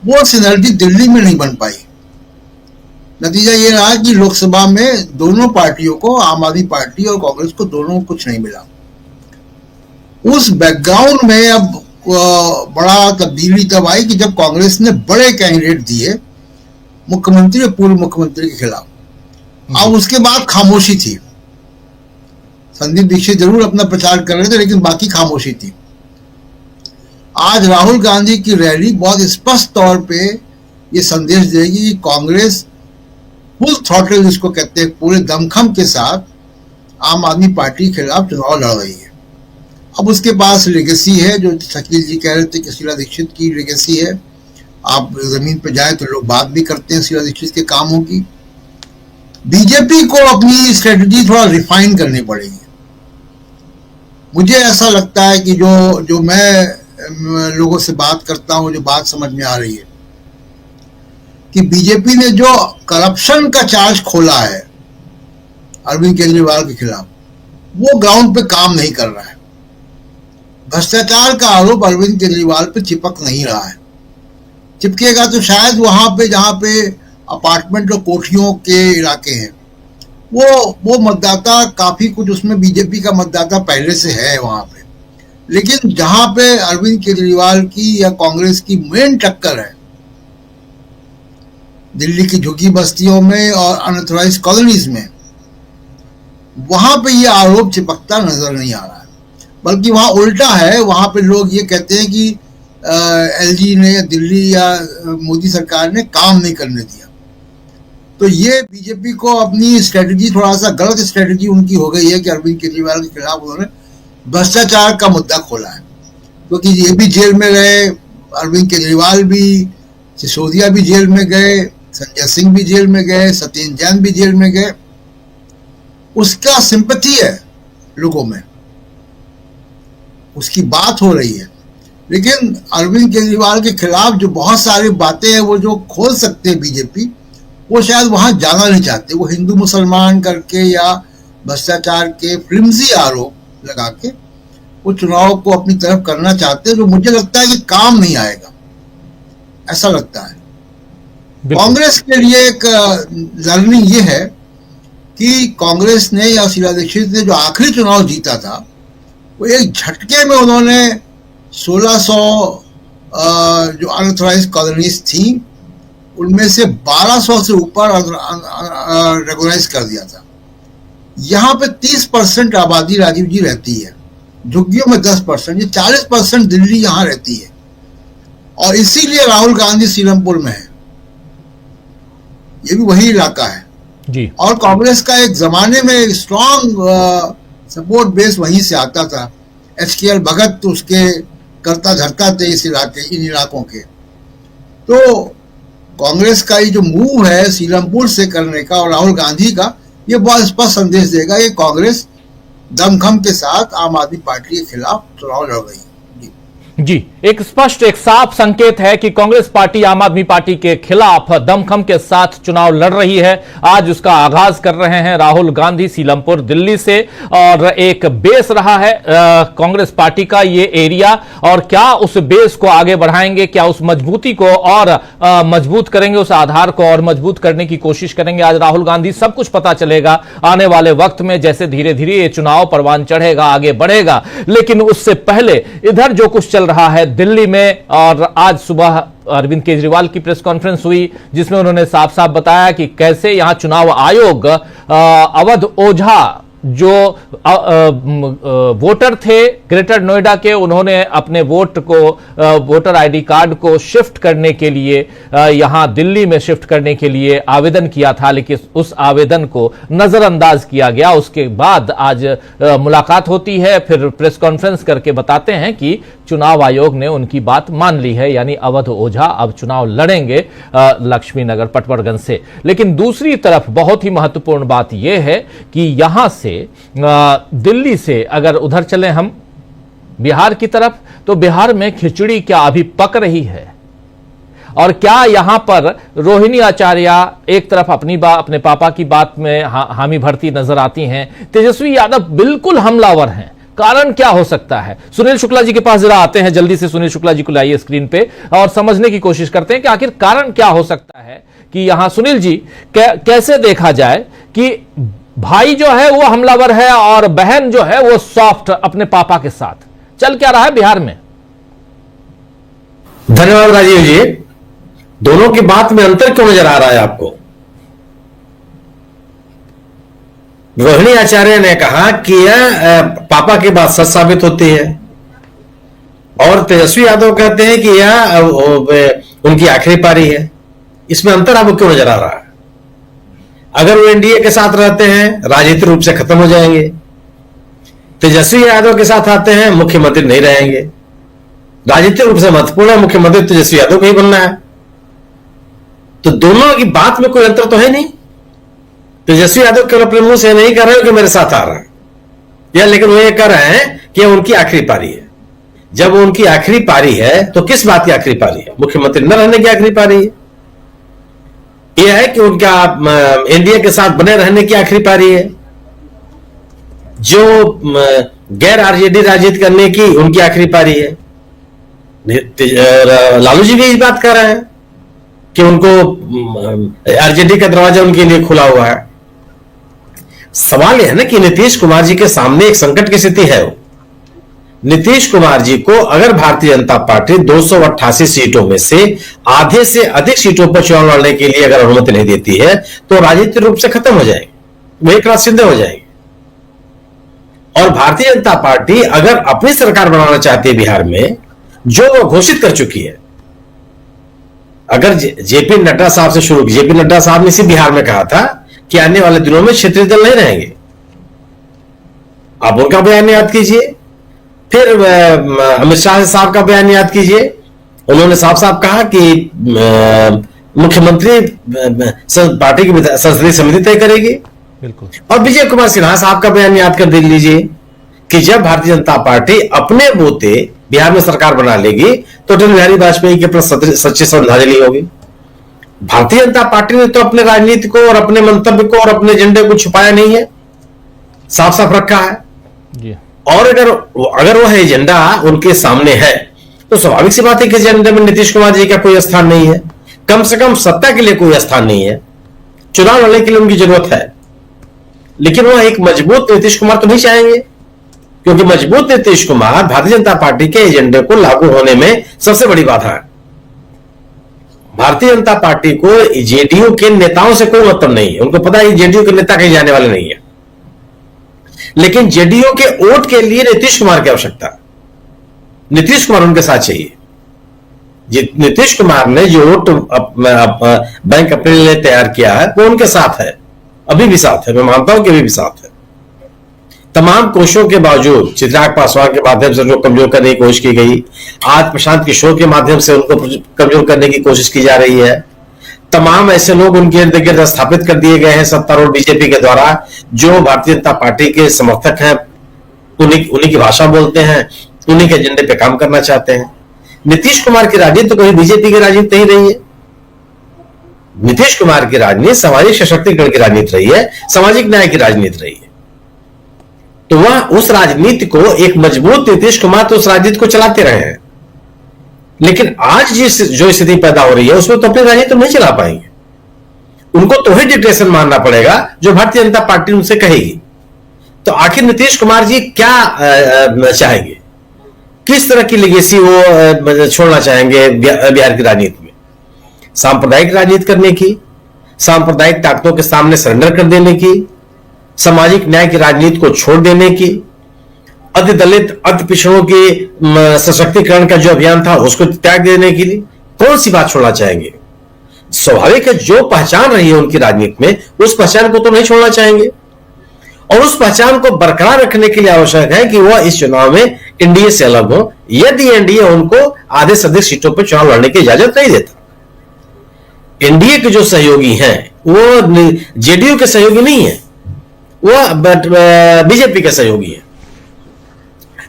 वो सिनर्जी दिल्ली में नहीं बन पाई। नतीजा ये रहा कि लोकसभा में दोनों पार्टियों को, आम आदमी पार्टी और कांग्रेस को, दोनों को कुछ नहीं मिला। उस बैकग्राउंड में अब बड़ा तब्दीली तब आई कि जब कांग्रेस ने बड़े कैंडिडेट दिए मुख्यमंत्री और पूर्व मुख्यमंत्री के खिलाफ। अब उसके बाद खामोशी थी। संदीप दीक्षित जरूर अपना प्रचार कर रहे थे, लेकिन बाकी खामोशी थी। आज राहुल गांधी की रैली बहुत स्पष्ट तौर पे ये संदेश देगी कि कांग्रेस फुल थ्रॉटल, जिसको कहते हैं, पूरे दमखम के साथ आम आदमी पार्टी के खिलाफ चुनाव लड़ रही है। अब उसके पास लेगेसी है, जो शकील जी कह रहे थे कि शीला दीक्षित की लेगेसी है। आप जमीन पे जाए तो लोग बात भी करते हैं शीला दीक्षित के कामों की। बीजेपी को अपनी स्ट्रेटजी थोड़ा रिफाइन करनी पड़ेगी। मुझे ऐसा लगता है कि जो मैं लोगों से बात करता हूं, जो बात समझ में आ रही है कि बीजेपी ने जो करप्शन का चार्ज खोला है अरविंद केजरीवाल के खिलाफ, वो ग्राउंड पे काम नहीं कर रहा है। भ्रष्टाचार का आरोप अरविंद केजरीवाल पे चिपक नहीं रहा है। चिपकेगा तो शायद वहां पे जहां पे अपार्टमेंट और कोठियों के इलाके हैं, वो मतदाता काफी कुछ उसमें बीजेपी का मतदाता पहले से है वहां पे। लेकिन जहां पे अरविंद केजरीवाल की या कांग्रेस की मेन टक्कर है, दिल्ली की झुग्गी बस्तियों में और अनऑथराइज कॉलोनीज में, वहां पे ये आरोप चिपकता नजर नहीं आ रहा है, बल्कि वहां उल्टा है। वहां पे लोग ये कहते हैं कि एलजी ने या दिल्ली या मोदी सरकार ने काम नहीं करने दिया। तो ये बीजेपी को अपनी स्ट्रेटजी, थोड़ा सा गलत स्ट्रेटजी उनकी हो गई है कि अरविंद केजरीवाल के खिलाफ उन्होंने भ्रष्टाचार का मुद्दा खोला है, क्योंकि ये भी जेल में गए, अरविंद केजरीवाल भी, सिसोदिया भी जेल में गए, संजय सिंह भी जेल में गए, सत्येंद्र जैन भी जेल में गए। उसका सिंपैथी है लोगों में, उसकी बात हो रही है। लेकिन अरविंद केजरीवाल के खिलाफ जो बहुत सारी बातें हैं वो जो खोल सकते हैं बीजेपी, वो शायद वहां जाना नहीं चाहते। वो हिंदू मुसलमान करके या भ्रष्टाचार के फ्लिमजी आरोप लगा के वो चुनाव को अपनी तरफ करना चाहते हैं, जो मुझे लगता है कि काम नहीं आएगा, ऐसा लगता है। कांग्रेस के लिए एक लर्निंग ये है कि कांग्रेस ने या शीला दीक्षित ने जो आखिरी चुनाव जीता था, वो एक झटके में उन्होंने 1600 जो अनऑथराइज कॉलोनीज थी, उनमें से 1200 से ऊपर रेगुलाइज कर दिया था। यहाँ पे 30% आबादी राजीव जी रहती है, झुग्गियों में 10%, ये 40% दिल्ली यहाँ रहती है, और इसीलिए राहुल गांधी सीलमपुर में है। ये भी वही इलाका है जी। और कांग्रेस का एक जमाने में स्ट्रॉन्ग सपोर्ट बेस वहीं से आता था। HKL भगत तो उसके करता धरता थे इन इलाकों के। तो कांग्रेस का ये जो मूव है सीलमपुर से करने का और राहुल गांधी का, ये बहुत स्पष्ट संदेश देगा कि कांग्रेस दमखम के साथ आम आदमी पार्टी के खिलाफ चुनाव लड़ रही है। जी, एक स्पष्ट, एक साफ संकेत है कि कांग्रेस पार्टी आम आदमी पार्टी के खिलाफ दमखम के साथ चुनाव लड़ रही है। आज उसका आगाज कर रहे हैं राहुल गांधी सीलमपुर दिल्ली से, और एक बेस रहा है कांग्रेस पार्टी का ये एरिया, और क्या उस बेस को आगे बढ़ाएंगे, क्या उस मजबूती को और मजबूत करेंगे, उस आधार को और मजबूत करने की कोशिश करेंगे आज राहुल गांधी। सब कुछ पता चलेगा आने वाले वक्त में, जैसे धीरे धीरे ये चुनाव परवान चढ़ेगा, आगे बढ़ेगा। लेकिन उससे पहले इधर जो कुछ चल रहा है दिल्ली में, और आज सुबह अरविंद केजरीवाल की प्रेस कॉन्फ्रेंस हुई जिसमें उन्होंने साफ साफ बताया कि कैसे यहां चुनाव आयोग अवध ओझा जो वोटर थे ग्रेटर नोएडा के, उन्होंने अपने वोटर आईडी कार्ड को शिफ्ट करने के लिए यहां दिल्ली में शिफ्ट करने के लिए आवेदन किया था, लेकिन उस आवेदन को नजरअंदाज किया गया। उसके बाद आज मुलाकात होती है, फिर प्रेस कॉन्फ्रेंस करके बताते हैं कि चुनाव आयोग ने उनकी बात मान ली है, यानी अवध ओझा अब चुनाव लड़ेंगे लक्ष्मी नगर पटवर्धन से। लेकिन दूसरी तरफ बहुत ही महत्वपूर्ण बात यह है कि यहां से दिल्ली से अगर उधर चले हम बिहार की तरफ, तो बिहार में खिचड़ी क्या अभी पक रही है, और क्या यहां पर रोहिणी आचार्य एक तरफ अपने पापा की बात में हामी भरती नजर आती हैं, तेजस्वी यादव बिल्कुल हमलावर हैं। कारण क्या हो सकता है? सुनील शुक्ला जी के पास जरा आते हैं, जल्दी से सुनील शुक्ला जी को लाइए स्क्रीन पे और समझने की कोशिश करते हैं कि आखिर कारण क्या हो सकता है कि यहां सुनील जी कैसे देखा जाए कि भाई जो है वो हमलावर है और बहन जो है वो सॉफ्ट अपने पापा के साथ। चल क्या रहा है बिहार में? धन्यवाद राजीव जी। दोनों की बात में अंतर क्यों नजर आ रहा है आपको? रोहिणी आचार्य ने कहा कि यह पापा की बात सच साबित होती है, और तेजस्वी यादव कहते हैं कि यह उनकी आखिरी पारी है। इसमें अंतर आपको क्यों नजर आ रहा है? अगर वो एनडीए के साथ रहते हैं राजनीतिक रूप से खत्म हो जाएंगे, तेजस्वी यादव के साथ आते हैं मुख्यमंत्री नहीं रहेंगे। राजनीतिक रूप से महत्वपूर्ण है, मुख्यमंत्री तेजस्वी यादव को ही बनना है। तो दोनों की बात में कोई अंतर तो है नहीं। तेजस्वी यादव केवल अपने मुंह से नहीं कर रहे हो कि मेरे साथ आ रहा है, या लेकिन वो ये कह रहे हैं कि उनकी आखिरी पारी है। जब उनकी आखिरी पारी है तो किस बात की आखिरी पारी है? मुख्यमंत्री न रहने की आखिरी पारी है, यह है कि उनका एनडीए के साथ बने रहने की आखिरी पारी है, जो गैर आरजेडी राजनीति करने की उनकी आखिरी पारी है। लालू जी भी इस बात कर रहे हैं कि उनको आरजेडी का दरवाजा उनके लिए खुला हुआ है। सवाल यह है ना कि नीतीश कुमार जी के सामने एक संकट की स्थिति है। नीतीश कुमार जी को अगर भारतीय जनता पार्टी 288 सीटों में से आधे से अधिक सीटों पर चुनाव लड़ने के लिए अगर अनुमति नहीं देती है तो राजनीतिक रूप से खत्म हो जाएगी, वो एक रात सिंधे हो जाएगी। और भारतीय जनता पार्टी अगर अपनी सरकार बनाना चाहती है बिहार में, जो वो घोषित कर चुकी है, अगर जेपी नड्डा साहब से शुरू की, जेपी नड्डा साहब ने इसी बिहार में कहा था कि आने वाले दिनों में क्षेत्रीय दल नहीं रहेंगे। आप उनका बयान याद कीजिए, फिर अमित शाह साहब का बयान याद कीजिए। उन्होंने साफ साफ कहा कि मुख्यमंत्री पार्टी की संसदीय समिति तय करेगी। बिल्कुल। और विजय कुमार सिन्हा साहब का बयान याद कर देख लीजिए कि जब भारतीय जनता पार्टी अपने बूते बिहार में सरकार बना लेगी तो अटल बिहारी वाजपेयी के प्रति सच्ची श्रद्धांजलि होगी। भारतीय जनता पार्टी ने तो अपने राजनीति को और अपने मंतव्य को और अपने एजेंडे को छुपाया नहीं है, साफ साफ रखा है जी। और अगर वह एजेंडा उनके सामने है तो स्वाभाविक सी बात है कि एजेंडे में नीतीश कुमार जी का कोई स्थान नहीं है, कम से कम सत्ता के लिए कोई स्थान नहीं है। चुनाव लड़ने के लिए उनकी जरूरत है, लेकिन वह एक मजबूत नीतीश कुमार तो नहीं चाहेंगे, क्योंकि मजबूत नीतीश कुमार भारतीय जनता पार्टी के एजेंडे को लागू होने में सबसे बड़ी बाधा है। भारतीय जनता पार्टी को जेडीयू के नेताओं से कोई मतलब नहीं है, उनको पता है जेडीयू के नेता कहीं जाने वाले नहीं है, लेकिन जेडीयू के वोट के लिए नीतीश कुमार की आवश्यकता है। नीतीश कुमार उनके साथ चाहिए। नीतीश कुमार ने जो वोट बैंक अपने लिए तैयार किया है वो उनके साथ है, अभी भी साथ है, मैं मानता हूं कि अभी भी साथ है। तमाम कोशिशों के बावजूद चिराग पासवान के माध्यम से उनको कमजोर करने की कोशिश की गई, आज प्रशांत किशोर के माध्यम से उनको कमजोर करने की कोशिश की जा रही है। तमाम ऐसे लोग उनके इर्द गिर्द स्थापित कर दिए गए हैं सत्तारूढ़ बीजेपी के द्वारा, जो भारतीय जनता पार्टी के समर्थक हैं, उन्हीं की भाषा बोलते हैं, उन्हीं के एजेंडे पे काम करना चाहते हैं। नीतीश कुमार की राजनीति तो कभी बीजेपी की राजनीति नहीं रही है। नीतीश कुमार की राजनीति सामाजिक सशक्तिकरण की राजनीति रही है, सामाजिक न्याय की राजनीति रही है। तो वह उस राजनीति को, एक मजबूत नीतीश कुमार तो उस राजनीति को चलाते रहे हैं, लेकिन आज जो स्थिति पैदा हो रही है उसमें तो अपनी राजनीति नहीं चला पाएंगे। उनको तो ही डिक्टेशन मानना पड़ेगा जो भारतीय जनता पार्टी उनसे कहेगी। तो आखिर नीतीश कुमार जी क्या चाहेंगे, किस तरह की लेगेसी वो छोड़ना चाहेंगे बिहार की राजनीति में? सांप्रदायिक राजनीति करने की, सांप्रदायिक ताकतों के सामने सरेंडर कर देने की, सामाजिक न्याय की राजनीति को छोड़ देने की, अति दलित अति पिछड़ों के सशक्तिकरण का जो अभियान था उसको त्याग देने के लिए कौन सी बात छोड़ना चाहेंगे? स्वाभाविक है, जो पहचान रही है उनकी राजनीति में उस पहचान को तो नहीं छोड़ना चाहेंगे, और उस पहचान को बरकरार रखने के लिए आवश्यक है कि वह इस चुनाव में एनडीए से अलग हो, यदि एनडीए उनको आधे से अधिक सीटों पर चुनाव लड़ने की इजाजत नहीं देता। एनडीए के जो सहयोगी हैं वो जेडीयू के सहयोगी नहीं है, वह बीजेपी के सहयोगी है।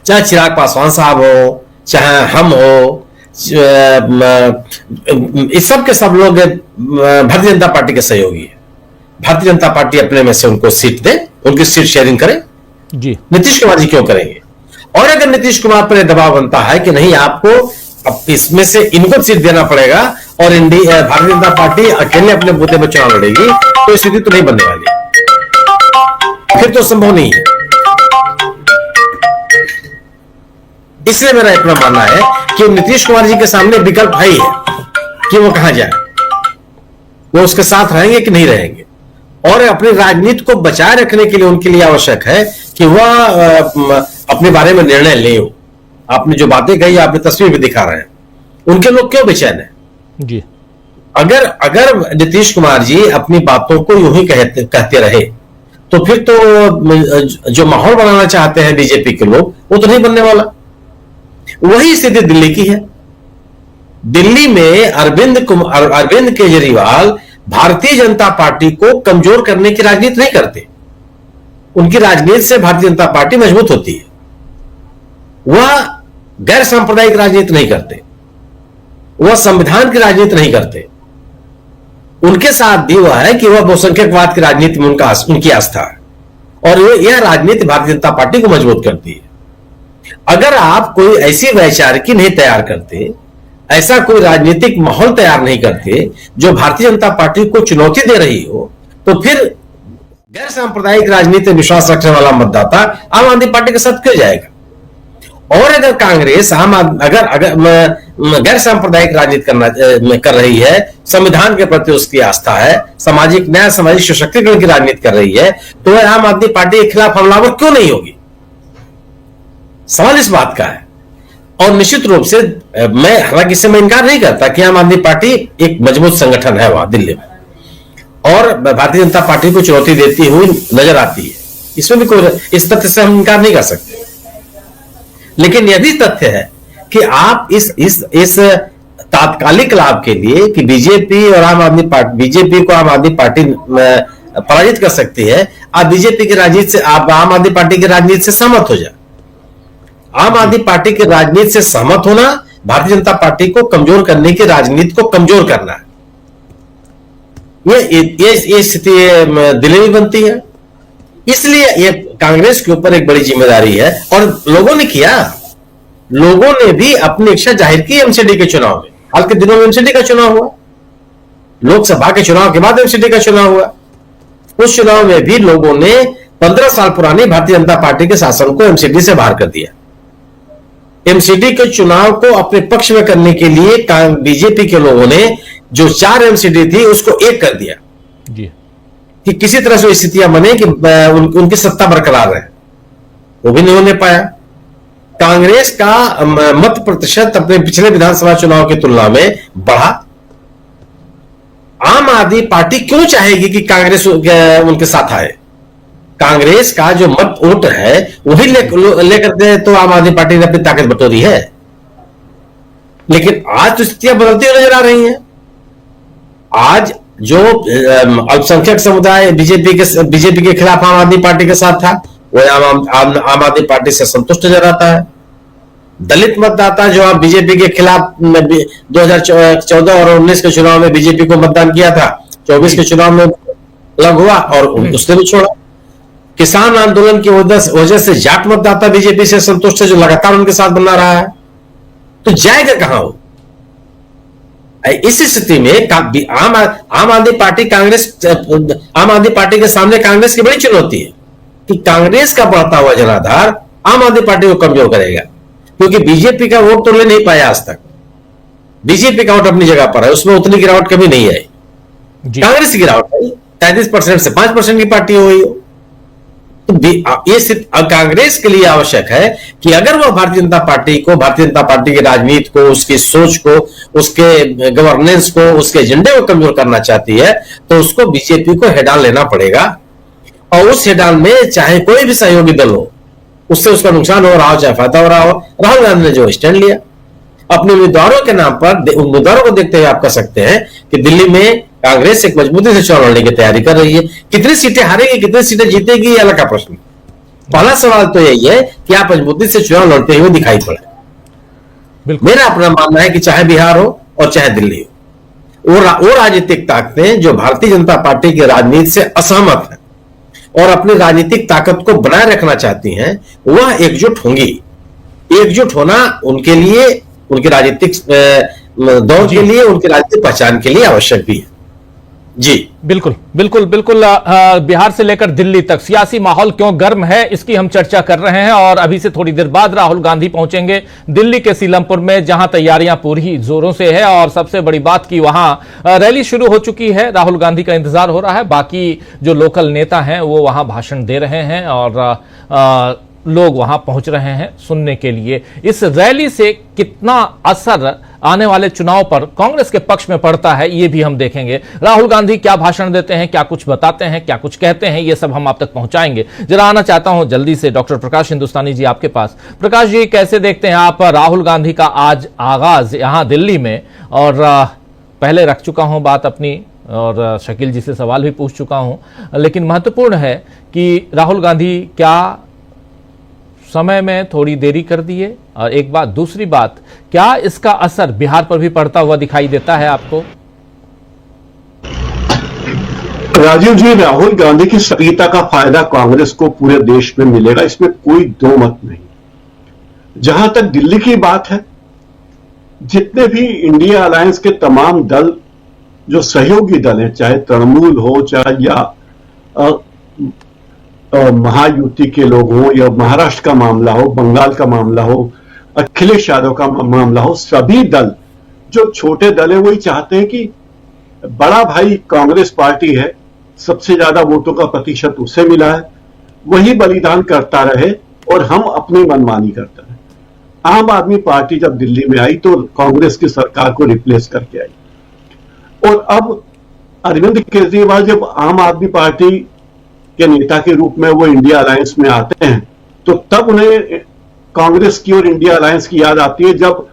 चाहे चिराग पासवान साहब हो, चाहे हम हो, इस सब के सब लोग भारतीय जनता पार्टी के सहयोगी है। भारतीय जनता पार्टी अपने में से उनको सीट दे, उनकी सीट शेयरिंग करे जी। नीतीश कुमार जी क्यों करेंगे? और अगर नीतीश कुमार पर दबाव बनता है कि नहीं आपको इसमें से इनको सीट देना पड़ेगा और भारतीय जनता पार्टी अकेले अपने बूते में चुनाव लड़ेगी, तो स्थिति तो नहीं बनने वाली, फिर तो संभव नहीं है। इसलिए मेरा इतना मानना है कि नीतीश कुमार जी के सामने विकल्प है ही है कि वो कहां जाए, वो उसके साथ रहेंगे कि नहीं रहेंगे। और अपनी राजनीति को बचाए रखने के लिए उनके लिए आवश्यक है कि वह अपने बारे में निर्णय ले। आपने जो बातें कही, आपने तस्वीर भी दिखा रहे हैं, उनके लोग क्यों बेचैन है जी? अगर नीतीश कुमार जी अपनी बातों को यूं ही कहते रहे तो फिर तो जो माहौल बनाना चाहते हैं बीजेपी के लोग वो तो नहीं बनने वाला। वही स्थिति दिल्ली की है। दिल्ली में अरविंद केजरीवाल भारतीय जनता पार्टी को कमजोर करने की राजनीति नहीं करते। उनकी राजनीति से भारतीय जनता पार्टी मजबूत होती है। वह गैर सांप्रदायिक राजनीति नहीं करते, वह संविधान की राजनीति नहीं करते। उनके साथ भी वह है कि वह बहुसंख्यकवाद की राजनीति में उनकी आस्था है, और यह राजनीति भारतीय जनता पार्टी को मजबूत करती है। अगर आप कोई ऐसी वैचारिकी नहीं तैयार करते, ऐसा कोई राजनीतिक माहौल तैयार नहीं करते जो भारतीय जनता पार्टी को चुनौती दे रही हो, तो फिर गैर सांप्रदायिक राजनीति में विश्वास रखने वाला मतदाता आम आदमी पार्टी के साथ क्यों जाएगा? और अगर कांग्रेस अगर गैर सांप्रदायिक राजनीति कर रही है, संविधान के प्रति उसकी आस्था है, सामाजिक न्याय, सामाजिक सशक्तिकरण की राजनीति कर रही है, तो वह आम आदमी पार्टी के खिलाफ हमलावर क्यों नहीं होगी? सवाल इस बात का है। और निश्चित रूप से हालांकि इससे मैं इनकार नहीं करता कि आम आदमी पार्टी एक मजबूत संगठन है वहां दिल्ली में, और भारतीय जनता पार्टी को चुनौती देती हुई नजर आती है, इसमें भी कोई, इस तथ्य से हम इनकार नहीं कर सकते। लेकिन यह भी तथ्य है कि आप इस तात्कालिक लाभ के लिए कि बीजेपी और आम आदमी पार्टी, बीजेपी को आम आदमी पार्टी पराजित कर सकती है, आप बीजेपी की राजनीति से, आप आम आदमी पार्टी की राजनीति से सहमत हो जाए। आम आदमी पार्टी की राजनीति से सहमत होना भारतीय जनता पार्टी को कमजोर करने की राजनीति को कमजोर करना है। ये स्थिति दिल्ली में बनती है, इसलिए ये कांग्रेस के ऊपर एक बड़ी जिम्मेदारी है। और लोगों ने भी अपनी इच्छा जाहिर की एमसीडी के चुनाव में। हाल के दिनों में एमसीडी का चुनाव हुआ, लोकसभा के चुनाव के बाद एमसीडी का चुनाव हुआ। उस चुनाव में भी लोगों ने 15 साल पुरानी भारतीय जनता पार्टी के शासन को एमसीडी से बाहर कर दिया। एमसीडी के चुनाव को अपने पक्ष में करने के लिए बीजेपी के लोगों ने जो 4 एमसीडी थी उसको 1 कर दिया जी, कि किसी तरह से स्थितियां बने कि उनकी सत्ता बरकरार रहे। वो भी नहीं होने पाया। कांग्रेस का मत प्रतिशत अपने पिछले विधानसभा चुनाव की तुलना में बढ़ा। आम आदमी पार्टी क्यों चाहेगी कि कांग्रेस उनके साथ आए? कांग्रेस का जो मत वोट है वही लेकर तो आम आदमी पार्टी ने अपनी ताकत बटोरी है। लेकिन आज तो स्थितियां बदलती हुई नजर आ रही हैं। आज जो अल्पसंख्यक समुदाय बीजेपी के खिलाफ आम आदमी पार्टी के साथ था, वह आम आदमी पार्टी से संतुष्ट नजर आता है। दलित मतदाता जो आप बीजेपी के खिलाफ 2014 और 19 के चुनाव में बीजेपी को मतदान किया था, 24 के चुनाव में अलग हुआ और उसने भी छोड़ा। किसान आंदोलन की वजह से जाट मतदाता बीजेपी से संतुष्ट है, जो लगातार उनके साथ बना रहा है। तो जाएगा कहां वो? इस स्थिति में आम आदमी पार्टी के सामने कांग्रेस की बड़ी चुनौती है कि कांग्रेस का बढ़ता हुआ जनाधार आम आदमी पार्टी को कमजोर करेगा, क्योंकि बीजेपी का वोट तो ले नहीं पाया आज तक। बीजेपी का वोट अपनी जगह पर है, उसमें उतनी गिरावट कभी नहीं आई। कांग्रेस की गिरावट आई 33% से 5% की पार्टी हुई। तो ये सिर्फ कांग्रेस के लिए आवश्यक है कि अगर वह भारतीय जनता पार्टी की राजनीति को, उसकी सोच को, उसके गवर्नेंस को, उसके एजेंडे को कमजोर करना चाहती है, तो उसको बीजेपी को हेडान लेना पड़ेगा। और उस हेडान में चाहे कोई भी सहयोगी दल हो, उससे उसका नुकसान हो रहा हो चाहे फायदा हो रहा हो। राहुल गांधी ने जो स्टैंड लिया अपने उम्मीदवारों के नाम पर, उम्मीदवारों को देखते हुए आप कह सकते हैं कि दिल्ली में कांग्रेस एक मजबूती से चुनाव लड़ने की तैयारी कर रही है। कितनी सीटें हारेगी, कितनी सीटें जीतेगी, ये अलग का प्रश्न। पहला सवाल तो यही है कि आप मजबूती से चुनाव लड़ते हुए दिखाई पड़े। मेरा अपना मानना है कि चाहे बिहार हो और चाहे दिल्ली हो, वो राजनीतिक ताकतें जो भारतीय जनता पार्टी की राजनीति से असहमत है और अपनी राजनीतिक ताकत को बनाए रखना चाहती हैं, वह एकजुट होंगी। एकजुट होना उनके लिए, उनकी राजनीतिक दौर के लिए, उनकी राजनीतिक पहचान के लिए आवश्यक भी है। जी बिल्कुल बिल्कुल बिल्कुल। बिहार से लेकर दिल्ली तक सियासी माहौल क्यों गर्म है, इसकी हम चर्चा कर रहे हैं। और अभी से थोड़ी देर बाद राहुल गांधी पहुंचेंगे दिल्ली के सीलमपुर में, जहां तैयारियां पूरी जोरों से है। और सबसे बड़ी बात कि वहां रैली शुरू हो चुकी है, राहुल गांधी का इंतजार हो रहा है। बाकी जो लोकल नेता हैं वो वहां भाषण दे रहे हैं और लोग वहां पहुंच रहे हैं सुनने के लिए। इस रैली से कितना असर आने वाले चुनाव पर कांग्रेस के पक्ष में पड़ता है, ये भी हम देखेंगे। राहुल गांधी क्या भाषण देते हैं, क्या कुछ बताते हैं, क्या कुछ कहते हैं, ये सब हम आप तक पहुंचाएंगे। जरा आना चाहता हूं जल्दी से डॉक्टर प्रकाश हिंदुस्तानी जी आपके पास। प्रकाश जी, कैसे देखते हैं आप राहुल गांधी का आज आगाज यहां दिल्ली में? और पहले रख चुका हूं बात अपनी और शकील जी से सवाल भी पूछ चुका हूं, लेकिन महत्वपूर्ण है कि राहुल गांधी क्या समय में थोड़ी देरी कर दिए? और एक बात, दूसरी बात, क्या इसका असर बिहार पर भी पड़ता हुआ दिखाई देता है आपको? राजीव जी, राहुल गांधी की सक्रियता का फायदा कांग्रेस को पूरे देश में मिलेगा, इसमें कोई दो मत नहीं। जहां तक दिल्ली की बात है, जितने भी इंडिया अलायंस के तमाम दल जो सहयोगी दल हैं, चाहे तृणमूल हो, चाहे या महायुति के लोग हों, या महाराष्ट्र का मामला हो, बंगाल का मामला हो, अखिलेश यादव का मामला हो, सभी दल जो छोटे दल हैं वही चाहते हैं कि बड़ा भाई कांग्रेस पार्टी है, सबसे ज्यादा वोटों का प्रतिशत उसे मिला है, वही बलिदान करता रहे और हम अपनी मनमानी करते रहे। आम आदमी पार्टी जब दिल्ली में आई तो कांग्रेस की सरकार को रिप्लेस करके आई, और अब अरविंद केजरीवाल जब आम आदमी पार्टी के नेता के रूप में वो इंडिया अलायंस में आते हैं तो तब उन्हें कांग्रेस की और इंडिया अलायंस की याद आती है जब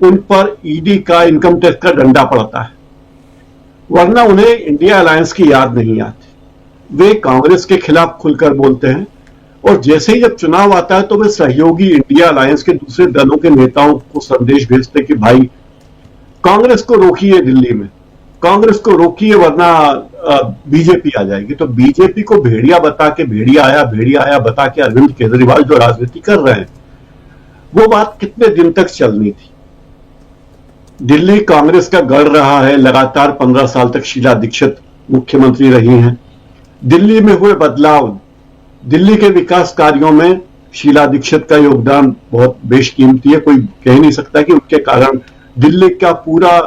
उन पर ईडी का, इनकम टैक्स का डंडा पड़ता है, वरना उन्हें इंडिया अलायंस की याद नहीं आती। वे कांग्रेस के खिलाफ खुलकर बोलते हैं और जैसे ही जब चुनाव आता है तो वे सहयोगी इंडिया अलायंस के दूसरे दलों के नेताओं को संदेश भेजते कि भाई कांग्रेस को रोकिए, दिल्ली में कांग्रेस को रोकिए वरना बीजेपी आ जाएगी। तो बीजेपी को भेड़िया आया बता के अरविंद केजरीवाल जो राजनीति कर रहे हैं वो बात कितने दिन तक चलनी थी। दिल्ली कांग्रेस का गढ़ रहा है, लगातार 15 साल तक शीला दीक्षित मुख्यमंत्री रही हैं। दिल्ली में हुए बदलाव, दिल्ली के विकास कार्यों में शीला दीक्षित का योगदान बहुत बेशकीमती है। कोई कह नहीं सकता कि उनके कारण दिल्ली का पूरा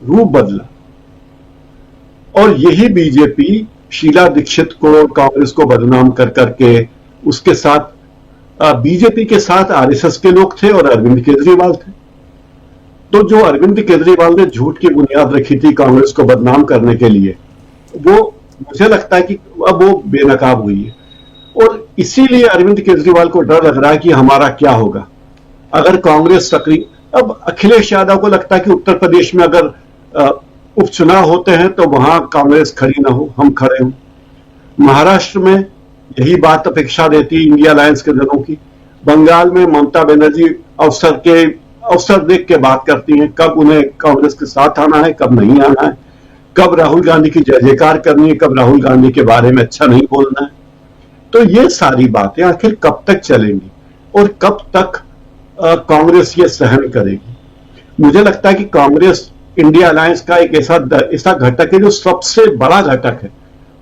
रूप बदला, और यही बीजेपी शीला दीक्षित को, कांग्रेस को बदनाम कर करके उसके साथ, बीजेपी के साथ आरएसएस के लोग थे और अरविंद केजरीवाल थे। तो जो अरविंद केजरीवाल ने झूठ की बुनियाद रखी थी कांग्रेस को बदनाम करने के लिए, वो मुझे लगता है कि अब वो बेनकाब हुई है, और इसीलिए अरविंद केजरीवाल को डर लग रहा है कि हमारा क्या होगा अगर कांग्रेस सक्रिय। अब अखिलेश यादव को लगता है कि उत्तर प्रदेश में अगर उपचुनाव होते हैं तो वहां कांग्रेस खड़ी ना हो, हम खड़े हों। महाराष्ट्र में यही बात अपेक्षा देती है इंडिया अलायंस के दलों की। बंगाल में ममता बनर्जी अवसर देख के बात करती हैं, कब उन्हें कांग्रेस के साथ आना है, कब नहीं आना है, कब राहुल गांधी की जय जयकार करनी है, कब राहुल गांधी के बारे में अच्छा नहीं बोलना है। तो ये सारी बातें आखिर कब तक चलेंगी और कब तक कांग्रेस ये सहन करेगी। मुझे लगता है कि कांग्रेस इंडिया अलायंस का एक ऐसा घटक है जो सबसे बड़ा घटक है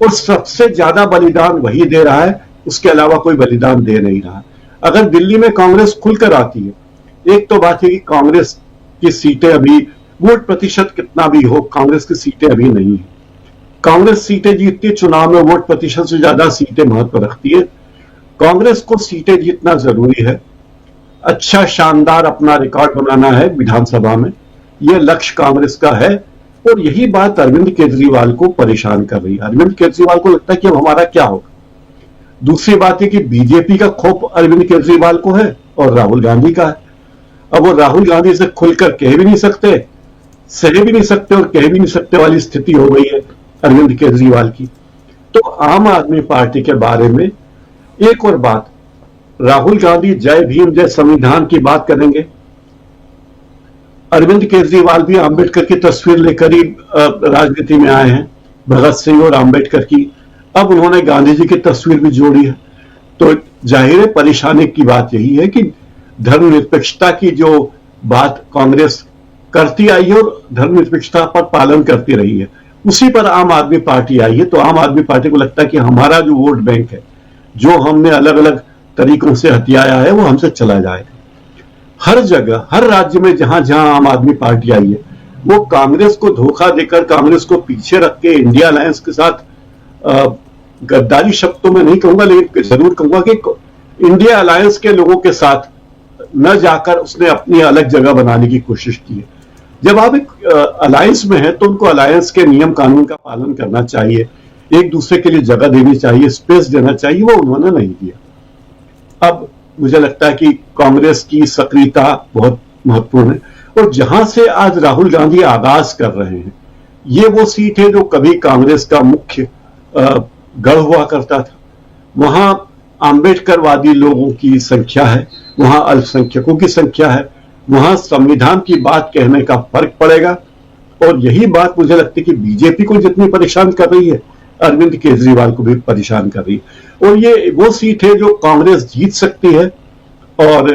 और सबसे ज्यादा बलिदान वही दे रहा है, उसके अलावा कोई बलिदान दे नहीं रहा। अगर दिल्ली में कांग्रेस खुलकर आती है, एक तो बात है कि कांग्रेस की सीटें अभी, वोट प्रतिशत कितना भी हो, कांग्रेस की सीटें अभी नहीं है। कांग्रेस सीटें जीतती है चुनाव में, वोट प्रतिशत से ज्यादा सीटें महत्व रखती है। कांग्रेस को सीटें जीतना जरूरी है, अच्छा शानदार अपना रिकॉर्ड बनाना है विधानसभा में, यह लक्ष्य कांग्रेस का है। और यही बात अरविंद केजरीवाल को परेशान कर रही है। अरविंद केजरीवाल को लगता है कि अब हमारा क्या होगा। दूसरी बात है कि बीजेपी का खौफ अरविंद केजरीवाल को है और राहुल गांधी का है। अब वो राहुल गांधी से खुलकर कह भी नहीं सकते, सह भी नहीं सकते और कह भी नहीं सकते वाली स्थिति हो गई है अरविंद केजरीवाल की। तो आम आदमी पार्टी के बारे में एक और बात, राहुल गांधी जय भीम जय संविधान की बात करेंगे, अरविंद केजरीवाल भी अंबेडकर की तस्वीर लेकर ही राजनीति में आए हैं, भगत सिंह और अंबेडकर की। अब उन्होंने गांधी जी की तस्वीर भी जोड़ी है। तो जाहिर है परेशानी की बात यही है कि धर्मनिरपेक्षता की जो बात कांग्रेस करती आई है और धर्मनिरपेक्षता पर पालन करती रही है, उसी पर आम आदमी पार्टी आई है। तो आम आदमी पार्टी को लगता है कि हमारा जो वोट बैंक है, जो हमने अलग अलग तरीकों से हथियाया है, वो हमसे चला जाएगा। हर जगह, हर राज्य में जहां जहां आम आदमी पार्टी आई है, वो कांग्रेस को धोखा देकर, कांग्रेस को पीछे रख के इंडिया अलायंस के साथ, गद्दारी शब्दों में नहीं कहूंगा लेकिन जरूर कहूंगा कि इंडिया अलायंस के लोगों के साथ न जाकर उसने अपनी अलग जगह बनाने की कोशिश की है। जब आप एक अलायंस में है तो उनको अलायंस के नियम कानून का पालन करना चाहिए, एक दूसरे के लिए जगह देनी चाहिए, स्पेस देना चाहिए, वो उन्होंने नहीं दिया। अब मुझे लगता है कि कांग्रेस की सक्रियता बहुत महत्वपूर्ण है। और जहां से आज राहुल गांधी आगाज कर रहे हैं, ये वो सीट है जो कभी कांग्रेस का मुख्य गढ़ हुआ करता था। वहां आंबेडकरवादी लोगों की संख्या है, वहां अल्पसंख्यकों की संख्या है, वहां संविधान की बात कहने का फर्क पड़ेगा। और यही बात मुझे लगती है कि बीजेपी को जितनी परेशान कर रही है, अरविंद केजरीवाल को भी परेशान कर रही है। और ये वो सीट है जो कांग्रेस जीत सकती है और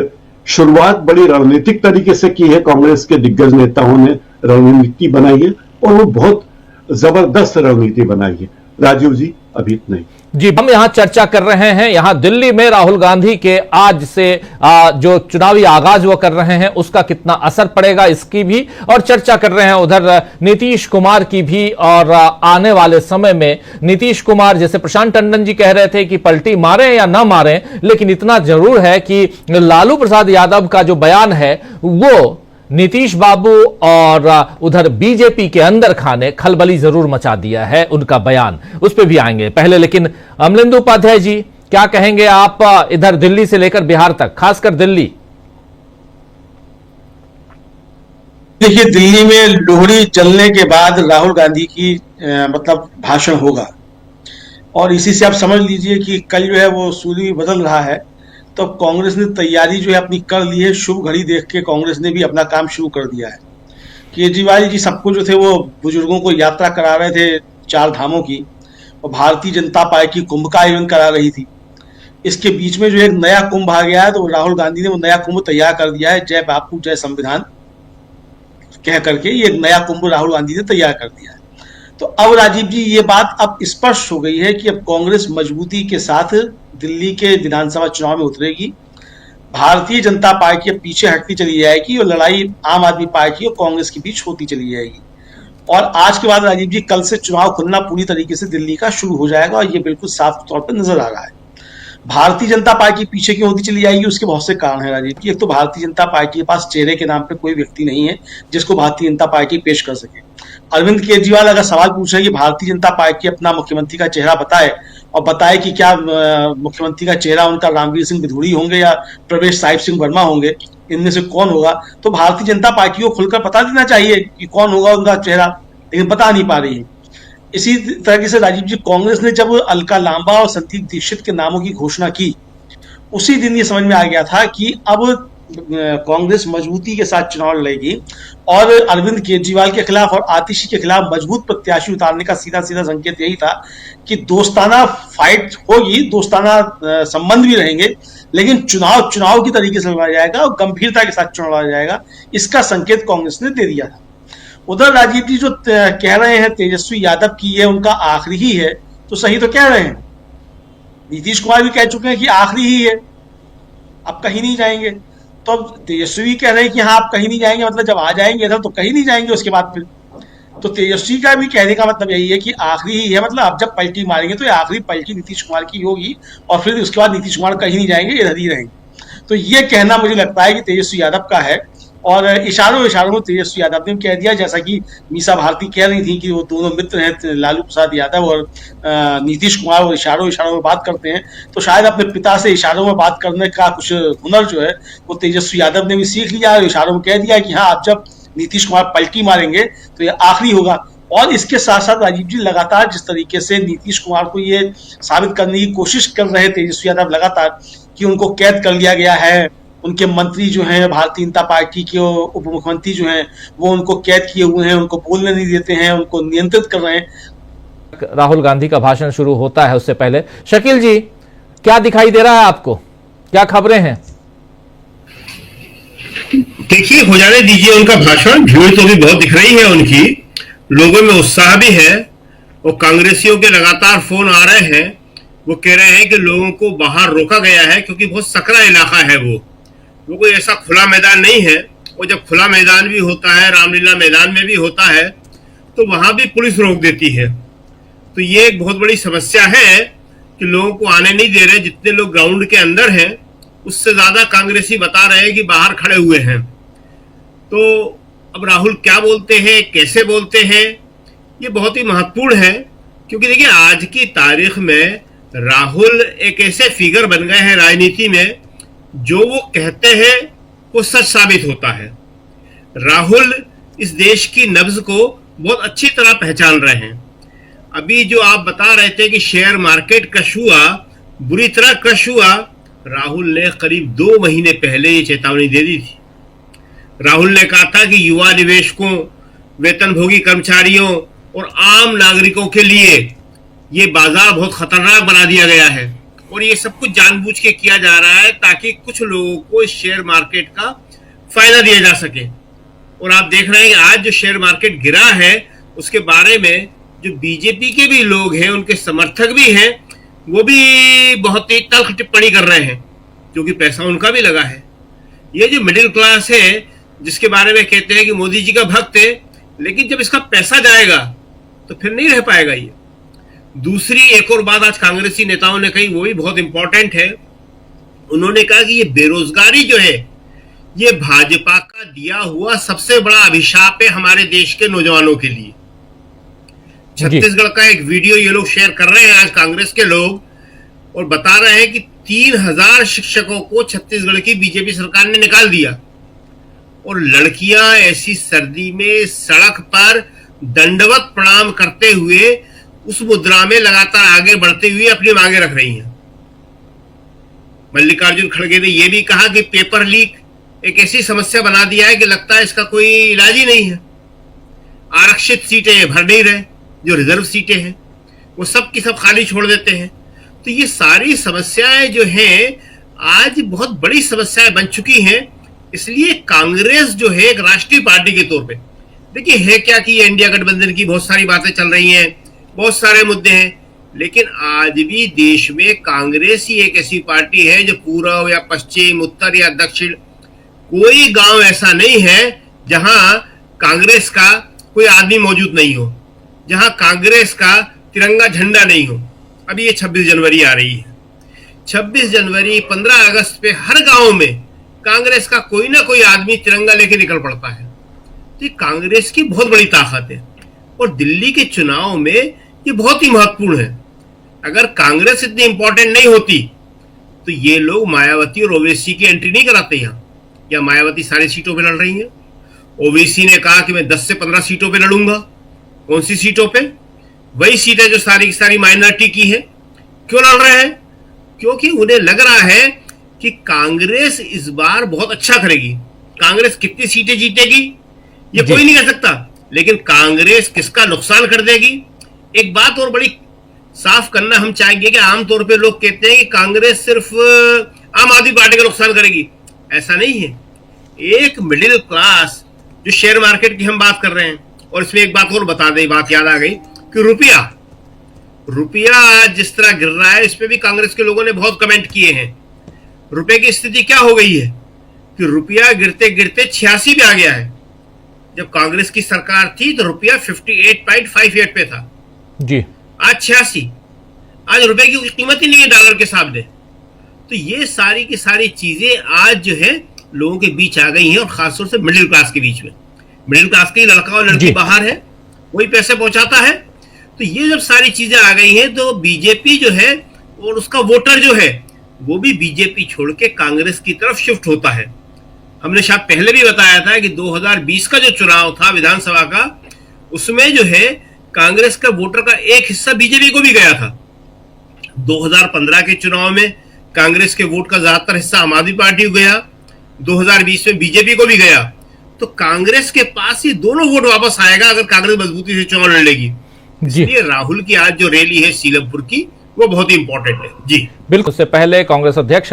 शुरुआत बड़ी रणनीतिक तरीके से की है, कांग्रेस के दिग्गज नेताओं ने रणनीति बनाई है और वो बहुत जबरदस्त रणनीति बनाई है। राजीव जी अभी नहीं जी, हम यहां चर्चा कर रहे हैं यहां दिल्ली में राहुल गांधी के आज से जो चुनावी आगाज वो कर रहे हैं उसका कितना असर पड़ेगा इसकी भी और चर्चा कर रहे हैं। उधर नीतीश कुमार की भी, और आने वाले समय में नीतीश कुमार, जैसे प्रशांत टंडन जी कह रहे थे कि पलटी मारे या ना मारे, लेकिन इतना जरूर है कि लालू प्रसाद यादव का जो बयान है वो नीतीश बाबू और उधर बीजेपी के अंदर खाने खलबली जरूर मचा दिया है उनका बयान, उस पर भी आएंगे। पहले लेकिन अमलेंदु उपाध्याय जी क्या कहेंगे आप इधर दिल्ली से लेकर बिहार तक, खासकर दिल्ली? देखिए, दिल्ली में लोहड़ी जलने के बाद राहुल गांधी की मतलब भाषण होगा और इसी से आप समझ लीजिए कि कल जो है वो सूर्य बदल रहा है। तो कांग्रेस ने तैयारी जो है अपनी कर ली है। शुभ घड़ी देख के कांग्रेस ने भी अपना काम शुरू कर दिया है। केजरीवाल जी सबको जो थे वो बुजुर्गों को यात्रा करा रहे थे 4 धामों की, और भारतीय जनता पार्टी कुंभ का आयोजन करा रही थी। इसके बीच में जो एक नया कुंभ आ गया है, तो राहुल गांधी ने वो नया कुंभ तैयार कर दिया है। जय बापू जय संविधान कह करके ये नया कुंभ राहुल गांधी ने तैयार कर दिया है। तो अब राजीव जी ये बात अब स्पष्ट हो गई है कि अब कांग्रेस मजबूती के साथ दिल्ली के विधानसभा चुनाव में उतरेगी। भारतीय जनता पार्टी अब पीछे हटती चली जाएगी और लड़ाई आम आदमी पार्टी और कांग्रेस के बीच होती चली जाएगी। और आज के बाद राजीव जी कल से चुनाव खुलना पूरी तरीके से दिल्ली का शुरू हो जाएगा और ये बिल्कुल साफ तौर पर नजर आ रहा है। भारतीय जनता पार्टी पीछे क्यों होती चली जाएगी, उसके बहुत से कारण है राजीव जी। एक तो भारतीय जनता पार्टी के पास चेहरे के नाम पे कोई व्यक्ति नहीं है जिसको भारतीय जनता पार्टी पेश कर सके। अरविंद केजरीवाल अगर सवाल पूछ रहे हैं कि भारतीय जनता पार्टी अपना मुख्यमंत्री का चेहरा बताए और बताए कि क्या मुख्यमंत्री का चेहरा उनका रामवीर सिंह बिधूड़ी होंगे या प्रवेश साहिब सिंह वर्मा होंगे, इनमें से कौन होगा, तो भारतीय जनता पार्टी को खुलकर बता देना चाहिए कि कौन होगा उनका चेहरा, लेकिन बता नहीं पा रही है। इसी तरीके से राजीव जी कांग्रेस ने जब अलका लांबा और संदीप दीक्षित के नामों की घोषणा की, उसी दिन ये समझ में आ गया था कि अब कांग्रेस मजबूती के साथ चुनाव लड़ेगी और अरविंद केजरीवाल के खिलाफ और आतिशी के खिलाफ मजबूत प्रत्याशी उतारने का सीधा सीधा संकेत यही था कि दोस्ताना फाइट होगी, दोस्ताना संबंध भी रहेंगे, लेकिन चुनाव की तरीके से लड़ा जाएगा और गंभीरता के साथ चुनाव लड़ा जाएगा। इसका संकेत कांग्रेस ने दे दिया था। उधर राजीव जी जो कह रहे हैं तेजस्वी यादव की ये उनका आखिरी ही है, तो सही तो कह रहे हैं। नीतीश कुमार भी कह चुके हैं कि आखिरी ही है, अब कहीं नहीं जाएंगे। तो अब तेजस्वी कह रहे हैं कि हाँ आप कहीं नहीं जाएंगे, मतलब जब आ जाएंगे इधर तो कहीं नहीं जाएंगे उसके बाद फिर। तो तेजस्वी का भी कहने का मतलब यही है कि आखिरी ही है, मतलब अब जब पलटी मारेंगे तो ये आखिरी पलटी नीतीश कुमार की होगी और फिर उसके बाद नीतीश कुमार कहीं नहीं जाएंगे, इधर ही रहेंगे। तो ये कहना मुझे लगता है कि तेजस्वी यादव का है और इशारों में तेजस्वी यादव ने कह दिया, जैसा कि मीसा भारती कह रही थी कि वो दोनों मित्र हैं लालू प्रसाद यादव और नीतीश कुमार, और इशारों में बात करते हैं। तो शायद अपने पिता से इशारों में बात करने का कुछ हुनर जो है वो तेजस्वी यादव ने भी सीख लिया और इशारों में कह दिया कि हाँ अब जब नीतीश कुमार पलटी मारेंगे तो ये आखिरी होगा। और इसके साथ साथ राजीव जी लगातार जिस तरीके से नीतीश कुमार को ये साबित करने की कोशिश कर रहे तेजस्वी यादव लगातार कि उनको कैद कर लिया गया है, उनके मंत्री जो हैं भारतीय जनता पार्टी के उप मुख्यमंत्री जो हैं वो उनको कैद किए हुए हैं, उनको बोलने नहीं देते हैं, उनको नियंत्रित कर रहे हैं। राहुल गांधी का भाषण शुरू होता है उससे पहले शकील जी क्या दिखाई दे रहा है आपको, क्या खबरें हैं? देखिए, हो जाने दीजिए उनका भाषण। भीड़ तो भी बहुत दिख रही है उनकी, लोगों में उत्साह भी है और कांग्रेसियों के लगातार फोन आ रहे हैं। वो कह रहे हैं कि लोगों को बाहर रोका गया है क्योंकि बहुत सकरा इलाका है, वो कोई ऐसा खुला मैदान नहीं है। और जब खुला मैदान भी होता है, रामलीला मैदान में भी होता है, तो वहां भी पुलिस रोक देती है। तो ये एक बहुत बड़ी समस्या है कि लोगों को आने नहीं दे रहे। जितने लोग ग्राउंड के अंदर हैं उससे ज्यादा कांग्रेसी बता रहे हैं कि बाहर खड़े हुए हैं। तो अब राहुल क्या बोलते हैं, कैसे बोलते हैं, ये बहुत ही महत्वपूर्ण है, क्योंकि देखिए आज की तारीख में राहुल एक ऐसे फिगर बन गए हैं राजनीति में, जो वो कहते हैं वो सच साबित होता है। राहुल इस देश की नब्ज को बहुत अच्छी तरह पहचान रहे हैं। अभी जो आप बता रहे थे कि शेयर मार्केट क्रश हुआ, बुरी तरह क्रश हुआ, राहुल ने करीब 2 महीने पहले ये चेतावनी दे दी थी। राहुल ने कहा था कि युवा निवेशकों, वेतनभोगी कर्मचारियों और आम नागरिकों के लिए ये बाजार बहुत खतरनाक बना दिया गया है और ये सब कुछ जानबूझ के किया जा रहा है ताकि कुछ लोगों को शेयर मार्केट का फायदा दिया जा सके। और आप देख रहे हैं कि आज जो शेयर मार्केट गिरा है उसके बारे में जो बीजेपी के भी लोग हैं, उनके समर्थक भी हैं, वो भी बहुत ही तल्ख टिप्पणी कर रहे हैं क्योंकि पैसा उनका भी लगा है। ये जो मिडिल क्लास है जिसके बारे में कहते हैं कि मोदी जी का भक्त है, लेकिन जब इसका पैसा जाएगा तो फिर नहीं रह पाएगा ये। दूसरी एक और बात आज कांग्रेसी नेताओं ने कही, वो भी बहुत इंपॉर्टेंट है। उन्होंने कहा कि ये बेरोजगारी जो है ये भाजपा का दिया हुआ सबसे बड़ा अभिशाप है हमारे देश के नौजवानों के लिए। छत्तीसगढ़ का एक वीडियो ये लोग शेयर कर रहे हैं आज कांग्रेस के लोग, और बता रहे हैं कि 3000 शिक्षकों को छत्तीसगढ़ की बीजेपी सरकार ने निकाल दिया, और लड़कियां ऐसी सर्दी में सड़क पर दंडवत प्रणाम करते हुए उस मुद्रा में लगातार आगे बढ़ते हुए अपनी मांगे रख रही हैं। मल्लिकार्जुन खड़गे ने यह भी कहा कि पेपर लीक एक ऐसी समस्या बना दिया है कि लगता है इसका कोई इलाज ही नहीं है। आरक्षित सीटें भर नहीं रहे, जो रिजर्व सीटें हैं वो सब की सब खाली छोड़ देते हैं। तो ये सारी समस्याएं जो हैं आज बहुत बड़ी समस्याएं बन चुकी हैं। इसलिए कांग्रेस जो है एक राष्ट्रीय पार्टी के तौर पे, देखिए है क्या कि ये इंडिया गठबंधन की बहुत सारी बातें चल रही हैं, बहुत सारे मुद्दे हैं, लेकिन आज भी देश में कांग्रेस ही एक ऐसी पार्टी है जो पूर्व या पश्चिम, उत्तर या दक्षिण, कोई गांव ऐसा नहीं है जहां कांग्रेस का कोई आदमी मौजूद नहीं हो, जहां कांग्रेस का तिरंगा झंडा नहीं हो। अभी ये 26 जनवरी आ रही है, 26 जनवरी 15 अगस्त पे हर गांव में कांग्रेस का कोई ना कोई आदमी तिरंगा लेके निकल पड़ता है। तो ये कांग्रेस की बहुत बड़ी ताकत है, और दिल्ली के चुनाव में ये बहुत ही महत्वपूर्ण है। अगर कांग्रेस इतनी इंपॉर्टेंट नहीं होती तो ये लोग मायावती और ओवैसी की एंट्री नहीं कराते यहाँ। या मायावती सारी सीटों पे लड़ रही है, ओवैसी ने कहा कि मैं 10 से 15 सीटों पे लड़ूंगा। कौन सी सीटों पे? वही सीटें जो सारी की सारी माइनॉरिटी की है। क्यों लड़ रहे हैं? क्योंकि उन्हें लग रहा है कि कांग्रेस इस बार बहुत अच्छा करेगी। कांग्रेस कितनी सीटें जीतेगी ये कोई नहीं कह सकता, लेकिन कांग्रेस किसका नुकसान कर देगी। एक बात और बड़ी साफ करना हम चाहेंगे कि आमतौर पे लोग कहते हैं कि कांग्रेस सिर्फ आम आदमी पार्टी का नुकसान करेगी। ऐसा नहीं है। एक मिडिल क्लास जो शेयर मार्केट की हम बात कर रहे हैं, और इसमें एक बात और बता दें, बात याद आ गई कि रुपया आज जिस तरह गिर रहा है, इस पे भी कांग्रेस के लोगों ने बहुत कमेंट किए हैं। रुपए की स्थिति क्या हो गई है कि रुपया गिरते गिरते 86 पे आ गया है। जब कांग्रेस की सरकार थी तो रुपया 58.58 पे था जी, आज 86। आज रुपए की कीमत ही नहीं है डॉलर के सामने। तो ये सारी की सारी चीजें आज जो है लोगों के बीच आ गई हैं, और खासतौर से मिडिल क्लास के बीच में। मिडिल क्लास के लड़का और लड़की बाहर है, वही पैसे पहुंचाता है। तो ये जब सारी चीजें आ गई हैं तो बीजेपी जो है और उसका वोटर जो है वो भी बीजेपी छोड़ के कांग्रेस की तरफ शिफ्ट होता है। हमने शायद पहले भी बताया था कि 2020 का जो चुनाव था विधानसभा का, उसमें जो है कांग्रेस का वोटर का एक हिस्सा बीजेपी को भी गया था। 2015 के चुनाव में कांग्रेस के वोट का ज्यादातर हिस्सा आम आदमी पार्टी को गया, 2020 में बीजेपी को भी गया। तो कांग्रेस के पास ये दोनों वोट वापस आएगा अगर कांग्रेस मजबूती से चुनाव लड़ लेगी। इसलिए राहुल की आज जो रैली है सीलमपुर की, वो बहुत ही इंपॉर्टेंट है जी। बिल्कुल। उससे पहले कांग्रेस अध्यक्ष,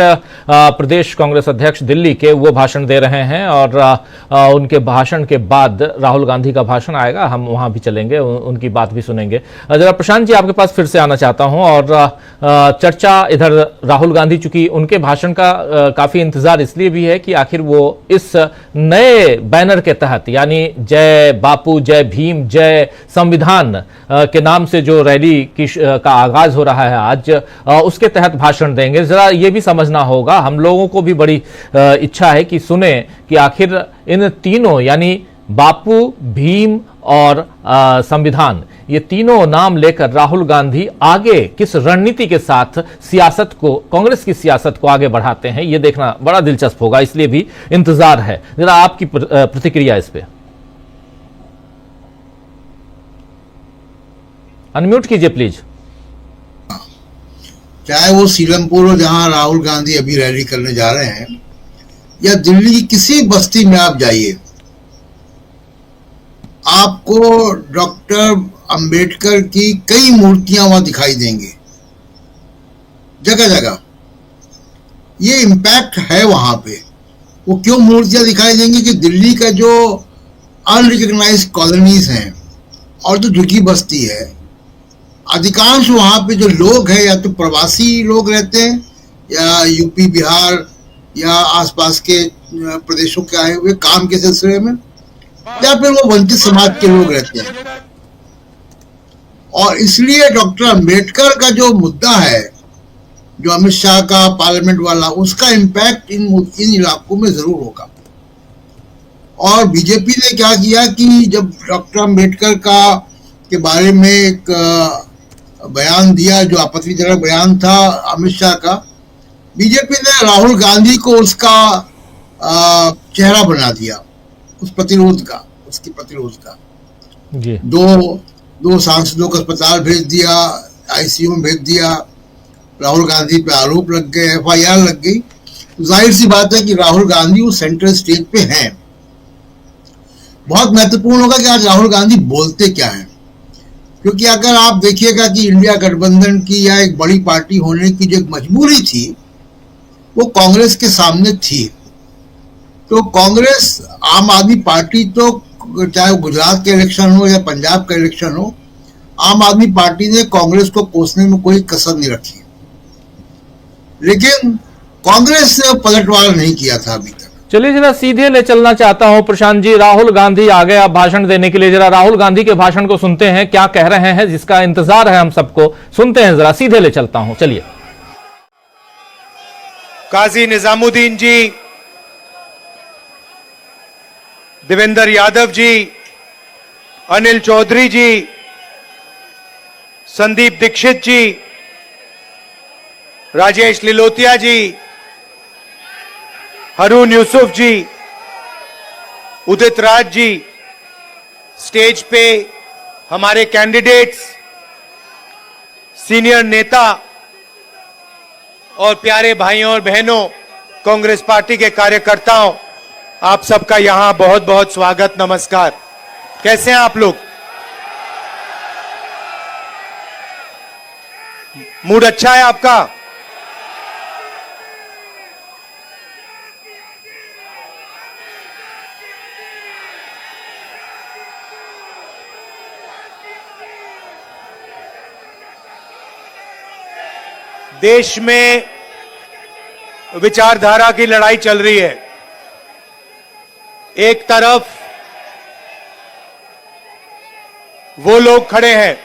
प्रदेश कांग्रेस अध्यक्ष दिल्ली के, वो भाषण दे रहे हैं, और उनके भाषण के बाद राहुल गांधी का भाषण आएगा, हम वहां भी चलेंगे, उनकी बात भी सुनेंगे। जरा प्रशांत जी आपके पास फिर से आना चाहता हूं, और चर्चा इधर राहुल गांधी, चूंकि उनके भाषण का काफी इंतजार इसलिए भी है कि आखिर वो इस नए बैनर के तहत, यानी जय बापू, जय भीम, जय संविधान के नाम से जो रैली का आगाज हो रहा है आज, उसके तहत भाषण देंगे। जरा ये भी समझना होगा, हम लोगों को भी बड़ी इच्छा है कि सुने कि आखिर इन तीनों, यानी बापू, भीम और संविधान, ये तीनों नाम लेकर राहुल गांधी आगे किस रणनीति के साथ सियासत को, कांग्रेस की सियासत को आगे बढ़ाते हैं, ये देखना बड़ा दिलचस्प होगा, इसलिए भी इंतजार है। जरा आपकी प्रतिक्रिया इस पे। अनम्यूट कीजिए प्लीज। चाहे वो सीलमपुर हो जहां राहुल गांधी अभी रैली करने जा रहे हैं, या दिल्ली की किसी बस्ती में आप जाइए, आपको डॉक्टर अंबेडकर की कई मूर्तियां वहां दिखाई देंगी। जगह जगह। ये इम्पैक्ट है वहां पे। वो क्यों मूर्तियां दिखाई देंगी कि दिल्ली का जो अनरिकग्नाइज कॉलोनीज हैं और जो झुग्गी बस्ती है, अधिकांश वहां पे जो लोग हैं या तो प्रवासी लोग रहते हैं या यूपी बिहार या आसपास के प्रदेशों के आए हुए काम के सिलसिले में, या फिर वो वंचित समाज के लोग रहते हैं। और इसलिए डॉक्टर अंबेडकर का जो मुद्दा है, जो अमित शाह का पार्लियामेंट वाला, उसका इम्पैक्ट इन इलाकों में जरूर होगा। और बीजेपी ने क्या किया कि जब डॉक्टर अंबेडकर के बारे में एक बयान दिया, जो आपत्तिजनक बयान था अमित शाह का, बीजेपी ने राहुल गांधी को उसका चेहरा बना दिया, उसके प्रतिरोध का। दो सांसदों को अस्पताल भेज दिया, आईसीयू में भेज दिया, राहुल गांधी पे आरोप लग गए, FIR लग गई। जाहिर सी बात है कि राहुल गांधी उस सेंट्रल स्टेज पे हैं। बहुत महत्वपूर्ण होगा कि आज राहुल गांधी बोलते क्या हैं, क्योंकि अगर आप देखिएगा कि इंडिया गठबंधन की या एक बड़ी पार्टी होने की जो एक मजबूरी थी, वो कांग्रेस के सामने थी। तो कांग्रेस, आम आदमी पार्टी, तो चाहे गुजरात का इलेक्शन हो या पंजाब का इलेक्शन हो, आम आदमी पार्टी ने कांग्रेस को कोसने में कोई कसर नहीं रखी। लेकिन कांग्रेस ने पलटवार नहीं किया था अभी तक। चलिए जरा सीधे ले चलना चाहता हूं प्रशांत जी। राहुल गांधी आ गए अब भाषण देने के लिए। जरा राहुल गांधी के भाषण को सुनते हैं, क्या कह रहे हैं, जिसका इंतजार है हम सबको। सुनते हैं, जरा सीधे ले चलता हूं, चलिए। काजी निजामुद्दीन जी, देवेंद्र यादव जी, अनिल चौधरी जी, संदीप दीक्षित जी, राजेश लिलोतिया जी, हरून यूसुफ जी, उदित राज जी, स्टेज पे हमारे कैंडिडेट्स, सीनियर नेता और प्यारे भाइयों और बहनों, कांग्रेस पार्टी के कार्यकर्ताओं, आप सबका यहां बहुत बहुत स्वागत, नमस्कार। कैसे हैं आप लोग? मूड अच्छा है आपका? देश में विचारधारा की लड़ाई चल रही है। एक तरफ वो लोग खड़े हैं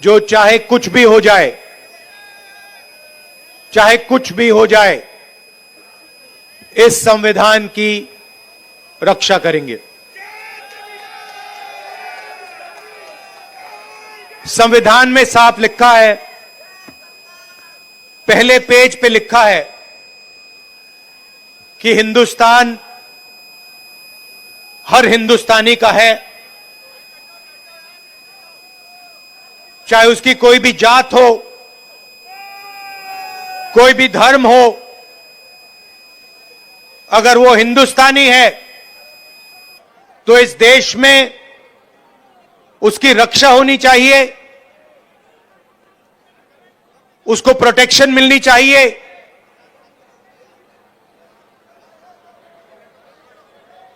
जो चाहे कुछ भी हो जाए, चाहे कुछ भी हो जाए, इस संविधान की रक्षा करेंगे। संविधान में साफ लिखा है, पहले पेज पे लिखा है कि हिंदुस्तान हर हिंदुस्तानी का है, चाहे उसकी कोई भी जात हो, कोई भी धर्म हो, अगर वो हिंदुस्तानी है तो इस देश में उसकी रक्षा होनी चाहिए, उसको प्रोटेक्शन मिलनी चाहिए।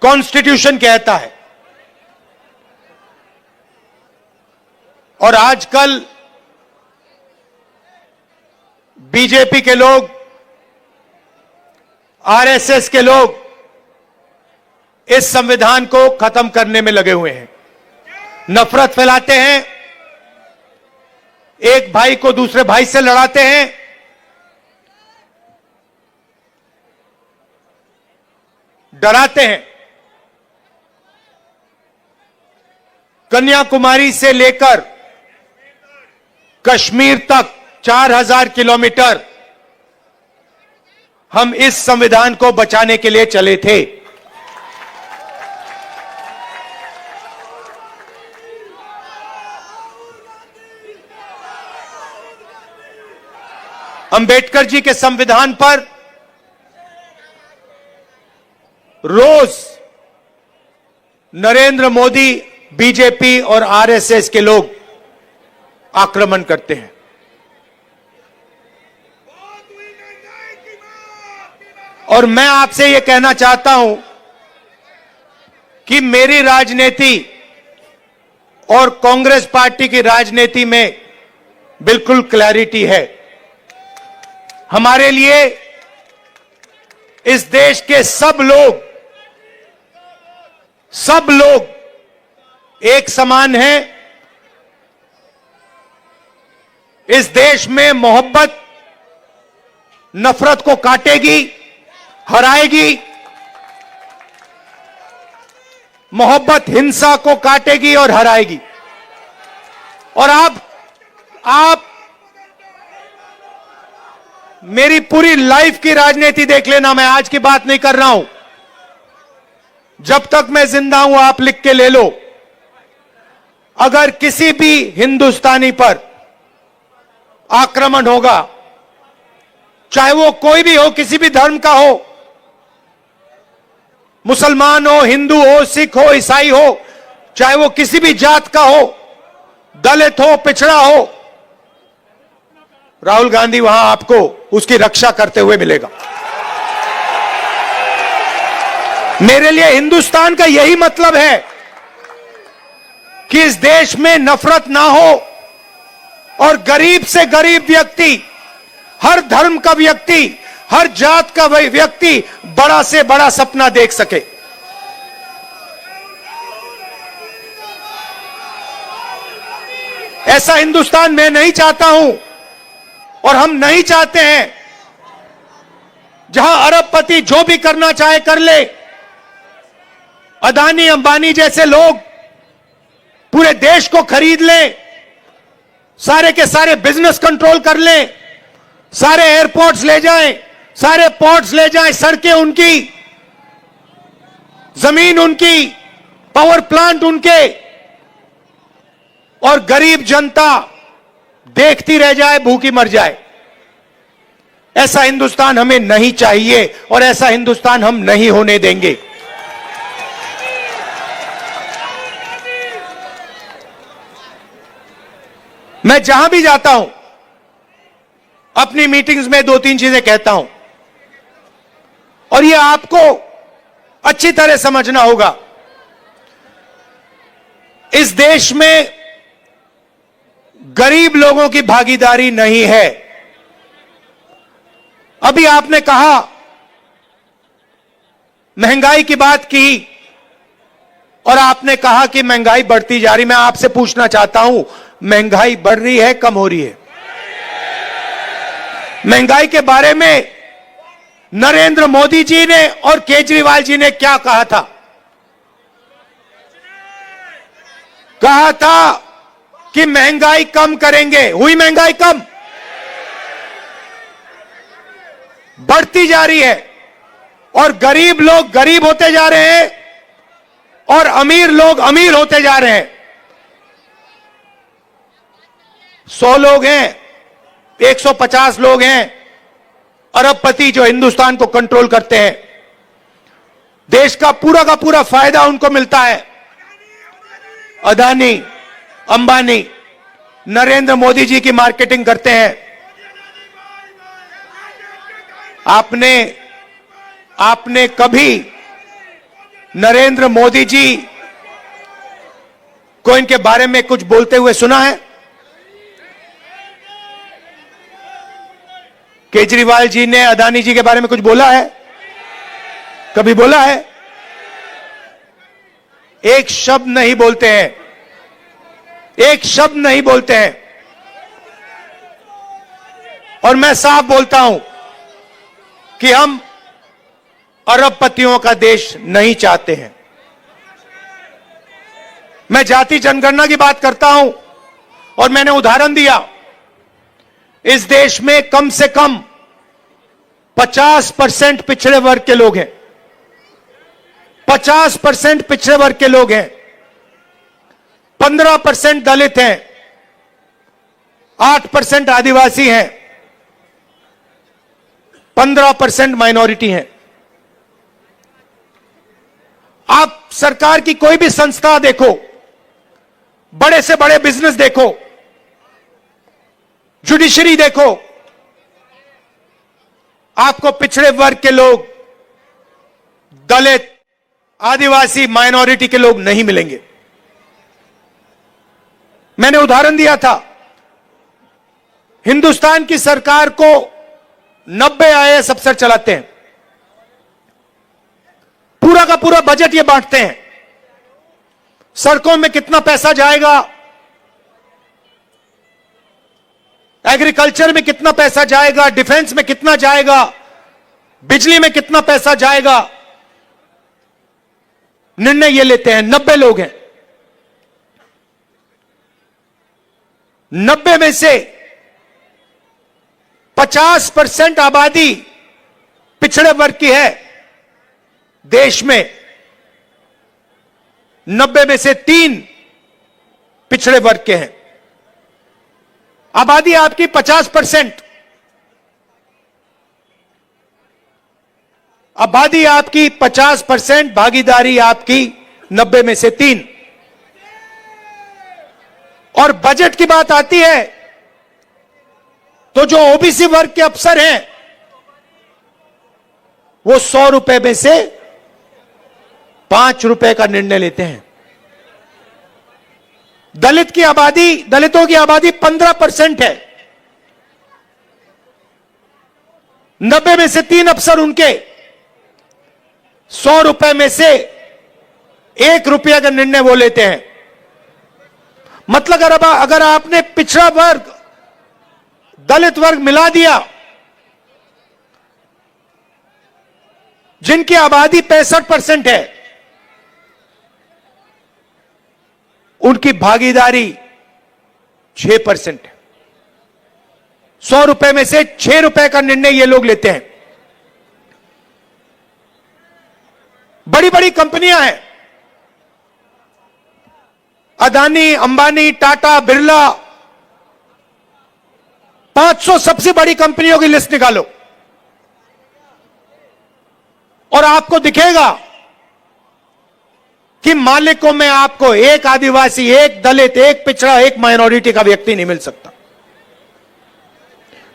कॉन्स्टिट्यूशन कहता है। और आजकल बीजेपी के लोग, आरएसएस के लोग इस संविधान को खत्म करने में लगे हुए हैं, नफरत फैलाते हैं, एक भाई को दूसरे भाई से लड़ाते हैं, डराते हैं। कन्याकुमारी से लेकर कश्मीर तक 4000 किलोमीटर हम इस संविधान को बचाने के लिए चले थे। अंबेडकर जी के संविधान पर रोज नरेंद्र मोदी, बीजेपी और आरएसएस के लोग आक्रमण करते हैं। और मैं आपसे यह कहना चाहता हूं कि मेरी राजनीति और कांग्रेस पार्टी की राजनीति में बिल्कुल क्लैरिटी है। हमारे लिए इस देश के सब लोग एक समान हैं। इस देश में मोहब्बत नफरत को काटेगी, हराएगी। मोहब्बत हिंसा को काटेगी और हराएगी। और आप मेरी पूरी लाइफ की राजनीति देख लेना, मैं आज की बात नहीं कर रहा हूं। जब तक मैं जिंदा हूं, आप लिख के ले लो, अगर किसी भी हिंदुस्तानी पर आक्रमण होगा, चाहे वो कोई भी हो, किसी भी धर्म का हो, मुसलमान हो, हिंदू हो, सिख हो, ईसाई हो, चाहे वो किसी भी जात का हो, दलित हो, पिछड़ा हो, राहुल गांधी वहां आपको उसकी रक्षा करते हुए मिलेगा। मेरे लिए हिंदुस्तान का यही मतलब है कि इस देश में नफरत ना हो और गरीब से गरीब व्यक्ति, हर धर्म का व्यक्ति, हर जात का व्यक्ति बड़ा से बड़ा सपना देख सके। ऐसा हिंदुस्तान मैं नहीं चाहता हूं और हम नहीं चाहते हैं जहां अरबपति जो भी करना चाहे कर ले, अदानी अंबानी जैसे लोग पूरे देश को खरीद लें, सारे के सारे बिजनेस कंट्रोल कर लें, सारे एयरपोर्ट्स ले जाएं, सारे पोर्ट्स ले जाएं, सड़कें उनकी, जमीन उनकी, पावर प्लांट उनके, और गरीब जनता देखती रह जाए, भूखी मर जाए। ऐसा हिंदुस्तान हमें नहीं चाहिए और ऐसा हिंदुस्तान हम नहीं होने देंगे। मैं जहां भी जाता हूं, अपनी मीटिंग्स में 2-3 चीजें कहता हूं और यह आपको अच्छी तरह समझना होगा। इस देश में गरीब लोगों की भागीदारी नहीं है। अभी आपने कहा, महंगाई की बात की और आपने कहा कि महंगाई बढ़ती जा रही। मैं आपसे पूछना चाहता हूं, महंगाई बढ़ रही है, कम हो रही है? महंगाई के बारे में नरेंद्र मोदी जी ने और केजरीवाल जी ने क्या कहा था? कहा था कि महंगाई कम करेंगे। हुई महंगाई कम? बढ़ती जा रही है और गरीब लोग गरीब होते जा रहे हैं और अमीर लोग अमीर होते जा रहे हैं। 100 लोग हैं, 150 लोग हैं अरबपति जो हिंदुस्तान को कंट्रोल करते हैं। देश का पूरा फायदा उनको मिलता है। अदानी, अंबानी, नरेंद्र मोदी जी की मार्केटिंग करते हैं। आपने कभी नरेंद्र मोदी जी को इनके बारे में कुछ बोलते हुए सुना है? केजरीवाल जी ने अदानी जी के बारे में कुछ बोला है? कभी बोला है? एक शब्द नहीं बोलते हैं, एक शब्द नहीं बोलते हैं। और मैं साफ बोलता हूं कि हम अरबपतियों का देश नहीं चाहते हैं। मैं जाति जनगणना की बात करता हूं और मैंने उदाहरण दिया। इस देश में कम से कम 50% पिछड़े वर्ग के लोग हैं। 50% पिछड़े वर्ग के लोग हैं। 15% दलित हैं, 8% आदिवासी हैं, 15% माइनॉरिटी हैं। आप सरकार की कोई भी संस्था देखो, बड़े से बड़े बिजनेस देखो, जुडिशरी देखो, आपको पिछड़े वर्ग के लोग, दलित, आदिवासी, माइनॉरिटी के लोग नहीं मिलेंगे। मैंने उदाहरण दिया था, हिंदुस्तान की सरकार को 90 IAS अफसर चलाते हैं, पूरा का पूरा बजट ये बांटते हैं। सड़कों में कितना पैसा जाएगा, एग्रीकल्चर में कितना पैसा जाएगा, डिफेंस में कितना जाएगा, बिजली में कितना पैसा जाएगा, निर्णय ये लेते हैं। 90 लोग हैं, 90 में से 50% आबादी पिछड़े वर्ग की है देश में। 90 में से 3 पिछड़े वर्ग के हैं। आबादी आपकी 50%, आबादी आपकी 50%, भागीदारी आपकी 90 में से 3। और बजट की बात आती है तो जो ओबीसी वर्ग के अफसर हैं वो 100 रुपए में से 5 रुपए का निर्णय लेते हैं। दलितों की आबादी 15% है। 90 में से 3 अफसर उनके 100 रुपए में से 1 रुपया का निर्णय वो लेते हैं। मतलब अगर आपने पिछड़ा वर्ग, दलित वर्ग मिला दिया, जिनकी आबादी 65% है, उनकी भागीदारी 6% है। 100 रुपए में से 6 रुपए का निर्णय ये लोग लेते हैं। बड़ी बड़ी कंपनियां हैं, अदानी, अंबानी, टाटा, बिरला, 500 सबसे बड़ी कंपनियों की लिस्ट निकालो और आपको दिखेगा कि मालिकों में आपको एक आदिवासी, एक दलित, एक पिछड़ा, एक माइनॉरिटी का व्यक्ति नहीं मिल सकता।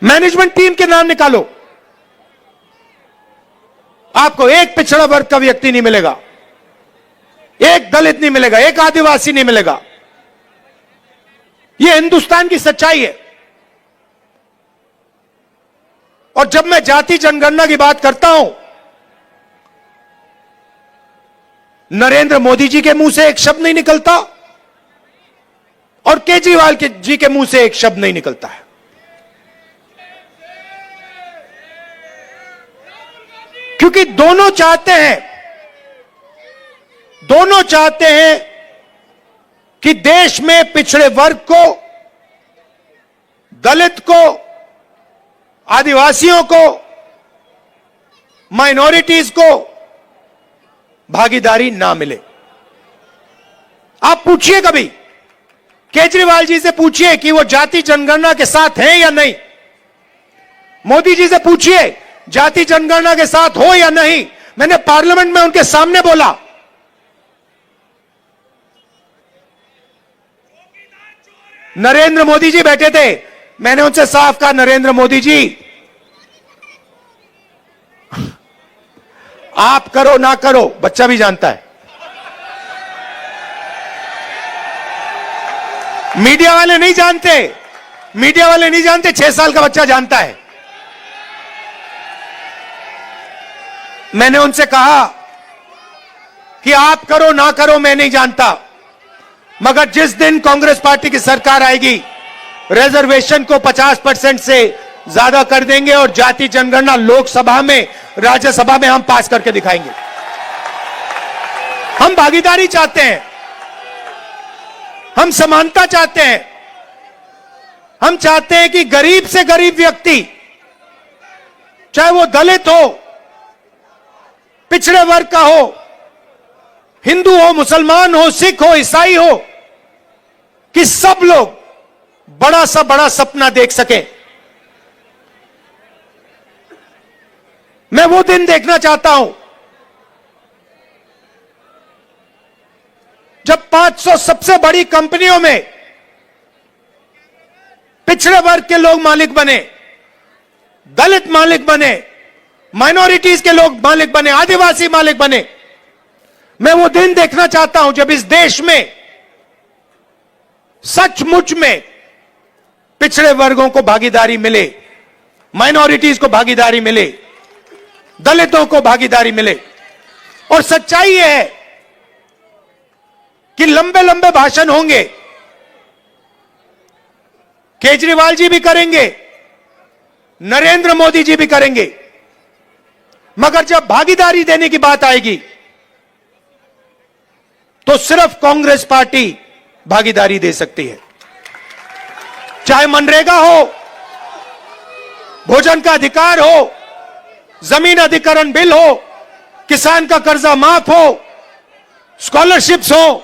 मैनेजमेंट टीम के नाम निकालो, आपको एक पिछड़ा वर्ग का व्यक्ति नहीं मिलेगा, एक दलित नहीं मिलेगा, एक आदिवासी नहीं मिलेगा। यह हिंदुस्तान की सच्चाई है। और जब मैं जाति जनगणना की बात करता हूं, नरेंद्र मोदी जी के मुंह से एक शब्द नहीं निकलता और केजरीवाल जी के मुंह से एक शब्द नहीं निकलता है। क्योंकि दोनों चाहते हैं कि देश में पिछड़े वर्ग को, दलित को, आदिवासियों को, माइनॉरिटीज को भागीदारी ना मिले। आप पूछिए, कभी केजरीवाल जी से पूछिए कि वो जाति जनगणना के साथ हैं या नहीं। मोदी जी से पूछिए जाति जनगणना के साथ हो या नहीं। मैंने पार्लियामेंट में उनके सामने बोला, नरेंद्र मोदी जी बैठे थे, मैंने उनसे साफ कहा, नरेंद्र मोदी जी आप करो ना करो, बच्चा भी जानता है। मीडिया वाले नहीं जानते, 6 साल का बच्चा जानता है। मैंने उनसे कहा कि आप करो ना करो मैं नहीं जानता, मगर जिस दिन कांग्रेस पार्टी की सरकार आएगी, रिजर्वेशन को 50% से ज्यादा कर देंगे और जाति जनगणना लोकसभा में, राज्यसभा में हम पास करके दिखाएंगे। हम भागीदारी चाहते हैं, हम समानता चाहते हैं। हम चाहते हैं कि गरीब से गरीब व्यक्ति, चाहे वो दलित हो, पिछड़े वर्ग का हो, हिंदू हो, मुसलमान हो, सिख हो, ईसाई हो, कि सब लोग बड़ा सा बड़ा सपना देख सके। मैं वो दिन देखना चाहता हूं जब 500 सबसे बड़ी कंपनियों में पिछड़े वर्ग के लोग मालिक बने, दलित मालिक बने, माइनॉरिटीज के लोग मालिक बने, आदिवासी मालिक बने। मैं वो दिन देखना चाहता हूं जब इस देश में सचमुच में पिछड़े वर्गों को भागीदारी मिले, माइनॉरिटीज को भागीदारी मिले, दलितों को भागीदारी मिले। और सच्चाई यह है कि लंबे लंबे भाषण होंगे, केजरीवाल जी भी करेंगे, नरेंद्र मोदी जी भी करेंगे, मगर जब भागीदारी देने की बात आएगी तो सिर्फ कांग्रेस पार्टी भागीदारी दे सकती है। चाहे मनरेगा हो, भोजन का अधिकार हो, जमीन अधिग्रहण बिल हो, किसान का कर्जा माफ हो, स्कॉलरशिप्स हो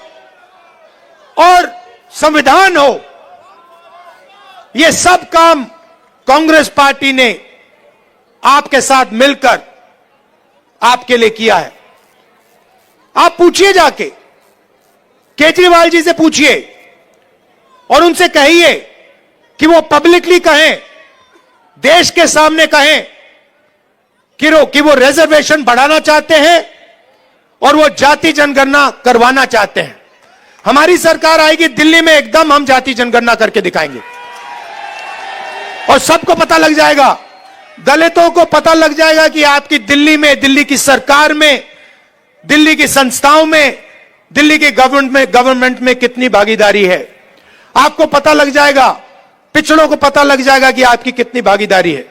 और संविधान हो, यह सब काम कांग्रेस पार्टी ने आपके साथ मिलकर आपके लिए किया है। आप पूछिए, जाके केजरीवाल जी से पूछिए और उनसे कहिए कि वो पब्लिकली कहें, देश के सामने कहें कि वो रिजर्वेशन बढ़ाना चाहते हैं और वो जाति जनगणना करवाना चाहते हैं। हमारी सरकार आएगी दिल्ली में, एकदम हम जाति जनगणना करके दिखाएंगे और सबको पता लग जाएगा, दलितों को पता लग जाएगा कि आपकी दिल्ली में, दिल्ली की सरकार में, दिल्ली की संस्थाओं में, दिल्ली के गवर्नमेंट में कितनी भागीदारी है। आपको पता लग जाएगा, पिछड़ों को पता लग जाएगा कि आपकी कितनी भागीदारी है।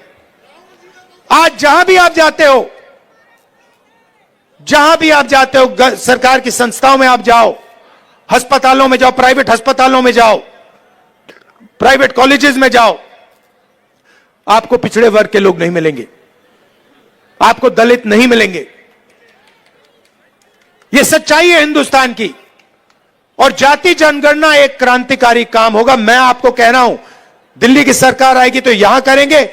आज जहां भी आप जाते हो, जहां भी आप जाते हो, सरकार की संस्थाओं में आप जाओ, अस्पतालों में जाओ, प्राइवेट अस्पतालों में जाओ, प्राइवेट कॉलेजेस में जाओ, आपको पिछड़े वर्ग के लोग नहीं मिलेंगे, आपको दलित नहीं मिलेंगे। यह सच्चाई है हिंदुस्तान की। और जाति जनगणना एक क्रांतिकारी काम होगा। मैं आपको कह रहा हूं, दिल्ली की सरकार आएगी तो यहां करेंगे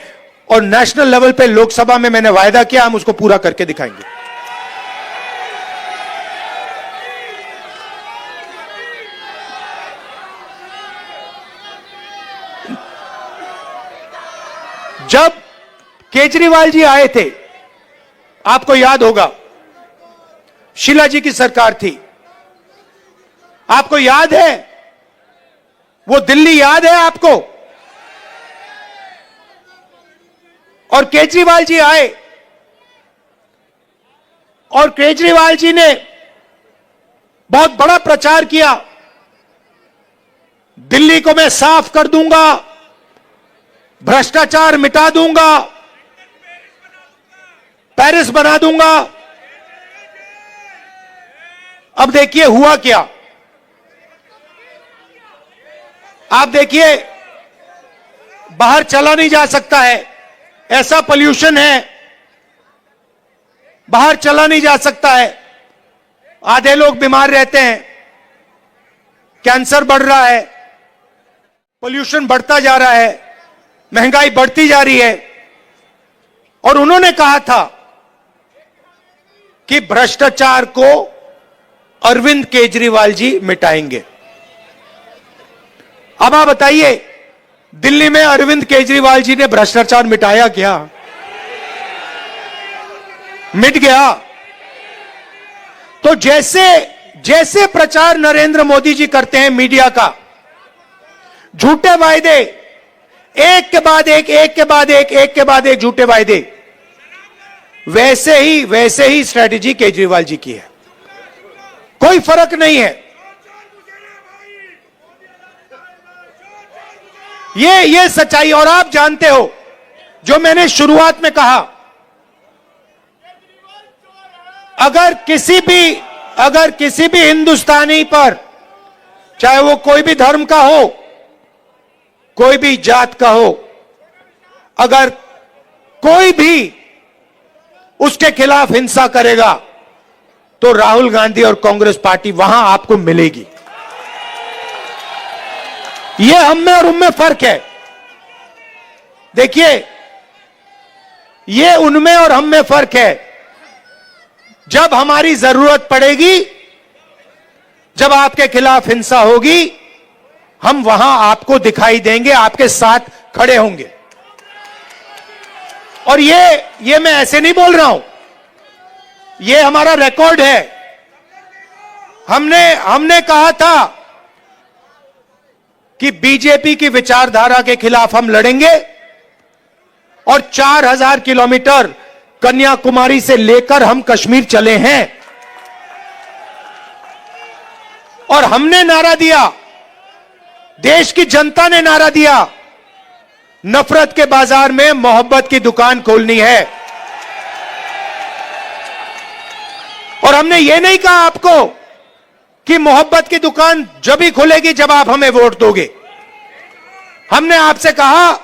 और नेशनल लेवल पे लोकसभा में मैंने वायदा किया, हम उसको पूरा करके दिखाएंगे। जब केजरीवाल जी आए थे, आपको याद होगा, शीला जी की सरकार थी, आपको याद है वो दिल्ली, याद है आपको? और केजरीवाल जी आए और केजरीवाल जी ने बहुत बड़ा प्रचार किया, दिल्ली को मैं साफ कर दूंगा, भ्रष्टाचार मिटा दूंगा, पेरिस बना दूंगा। अब देखिए हुआ क्या। आप देखिए, बाहर चला नहीं जा सकता है, ऐसा पोल्यूशन है, बाहर चला नहीं जा सकता है, आधे लोग बीमार रहते हैं, कैंसर बढ़ रहा है, पोल्यूशन बढ़ता जा रहा है, महंगाई बढ़ती जा रही है। और उन्होंने कहा था कि भ्रष्टाचार को अरविंद केजरीवाल जी मिटाएंगे। अब आप बताइए, दिल्ली में अरविंद केजरीवाल जी ने भ्रष्टाचार मिटाया क्या? मिट गया। तो जैसे प्रचार नरेंद्र मोदी जी करते हैं मीडिया का, झूठे वायदे, एक के बाद एक, एक के बाद एक, एक के बाद एक झूठे वायदे, वैसे ही स्ट्रेटेजी केजरीवाल जी की है। कोई फर्क नहीं है। ये सच्चाई। और आप जानते हो, जो मैंने शुरुआत में कहा, अगर किसी भी हिंदुस्तानी पर, चाहे वो कोई भी धर्म का हो, कोई भी जात का हो, अगर कोई भी उसके खिलाफ हिंसा करेगा तो राहुल गांधी और कांग्रेस पार्टी वहां आपको मिलेगी। यह हम में और उनमें फर्क है। देखिए, यह उनमें और हम में फर्क है। जब हमारी जरूरत पड़ेगी, जब आपके खिलाफ हिंसा होगी, हम वहां आपको दिखाई देंगे, आपके साथ खड़े होंगे। और ये मैं ऐसे नहीं बोल रहा हूं, ये हमारा रिकॉर्ड है। हमने कहा था कि बीजेपी की विचारधारा के खिलाफ हम लड़ेंगे और 4000 किलोमीटर कन्याकुमारी से लेकर हम कश्मीर चले हैं। और हमने नारा दिया, देश की जनता ने नारा दिया, नफरत के बाजार में मोहब्बत की दुकान खोलनी है। और हमने ये नहीं कहा आपको कि मोहब्बत की दुकान जब ही खुलेगी जब आप हमें वोट दोगे। हमने आपसे कहा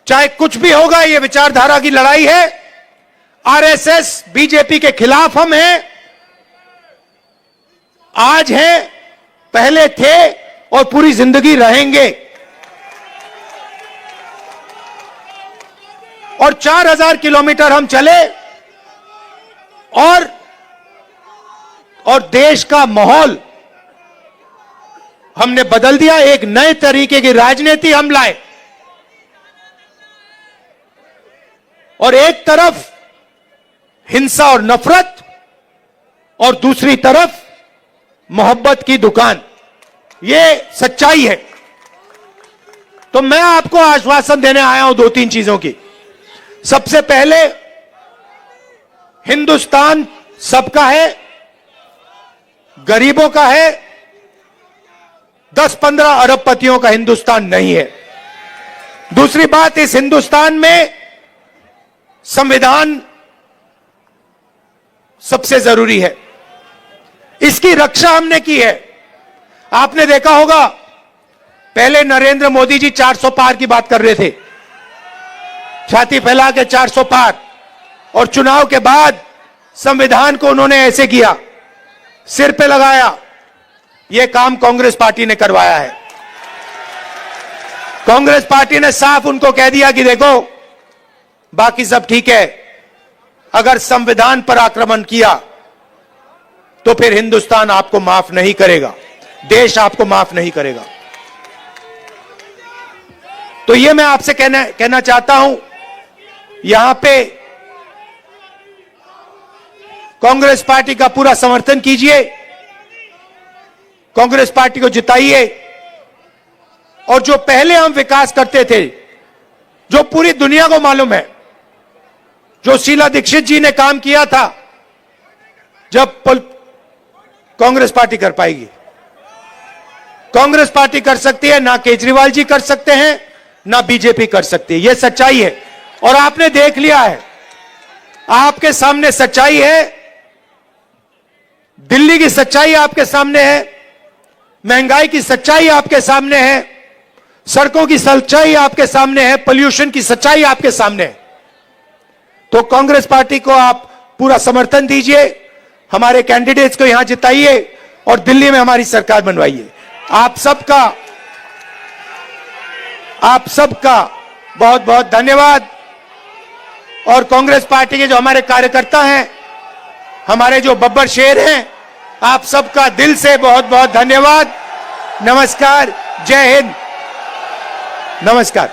चाहे कुछ भी होगा, यह विचारधारा की लड़ाई है, आरएसएस बीजेपी के खिलाफ हम हैं, आज हैं, पहले थे और पूरी जिंदगी रहेंगे। और 4000 किलोमीटर हम चले और देश का माहौल हमने बदल दिया। एक नए तरीके की राजनीति हम लाए और एक तरफ हिंसा और नफरत और दूसरी तरफ मोहब्बत की दुकान, यह सच्चाई है। तो मैं आपको आश्वासन देने आया हूं 2-3 चीजों की। सबसे पहले, हिंदुस्तान सबका है, गरीबों का है, 10-15 अरबपतियों का हिंदुस्तान नहीं है। दूसरी बात, इस हिंदुस्तान में संविधान सबसे जरूरी है, इसकी रक्षा हमने की है। आपने देखा होगा, पहले नरेंद्र मोदी जी 400 पार की बात कर रहे थे, छाती फैला के 400 पार, और चुनाव के बाद संविधान को उन्होंने ऐसे किया, सिर पे लगाया। यह काम कांग्रेस पार्टी ने करवाया है। कांग्रेस पार्टी ने साफ उनको कह दिया कि देखो, बाकी सब ठीक है, अगर संविधान पर आक्रमण किया तो फिर हिंदुस्तान आपको माफ नहीं करेगा, देश आपको माफ नहीं करेगा। तो यह मैं आपसे कहना चाहता हूं, यहां पे कांग्रेस पार्टी का पूरा समर्थन कीजिए, कांग्रेस पार्टी को जिताइए। और जो पहले हम विकास करते थे, जो पूरी दुनिया को मालूम है, जो शीला दीक्षित जी ने काम किया था, जब कांग्रेस पार्टी कर पाएगी। कांग्रेस पार्टी कर सकती है, ना केजरीवाल जी कर सकते हैं, ना बीजेपी कर सकती है, यह सच्चाई है। और आपने देख लिया है, आपके सामने सच्चाई है, दिल्ली की सच्चाई आपके सामने है, महंगाई की सच्चाई आपके सामने है, सड़कों की सच्चाई आपके सामने है, पोल्यूशन की सच्चाई आपके सामने है। तो कांग्रेस पार्टी को आप पूरा समर्थन दीजिए, हमारे कैंडिडेट्स को यहां जिताइए और दिल्ली में हमारी सरकार बनवाइए। आप सबका बहुत बहुत धन्यवाद। और कांग्रेस पार्टी के जो हमारे कार्यकर्ता हैं, हमारे जो बब्बर शेर हैं, आप सबका दिल से बहुत बहुत धन्यवाद। नमस्कार, जय हिंद, नमस्कार।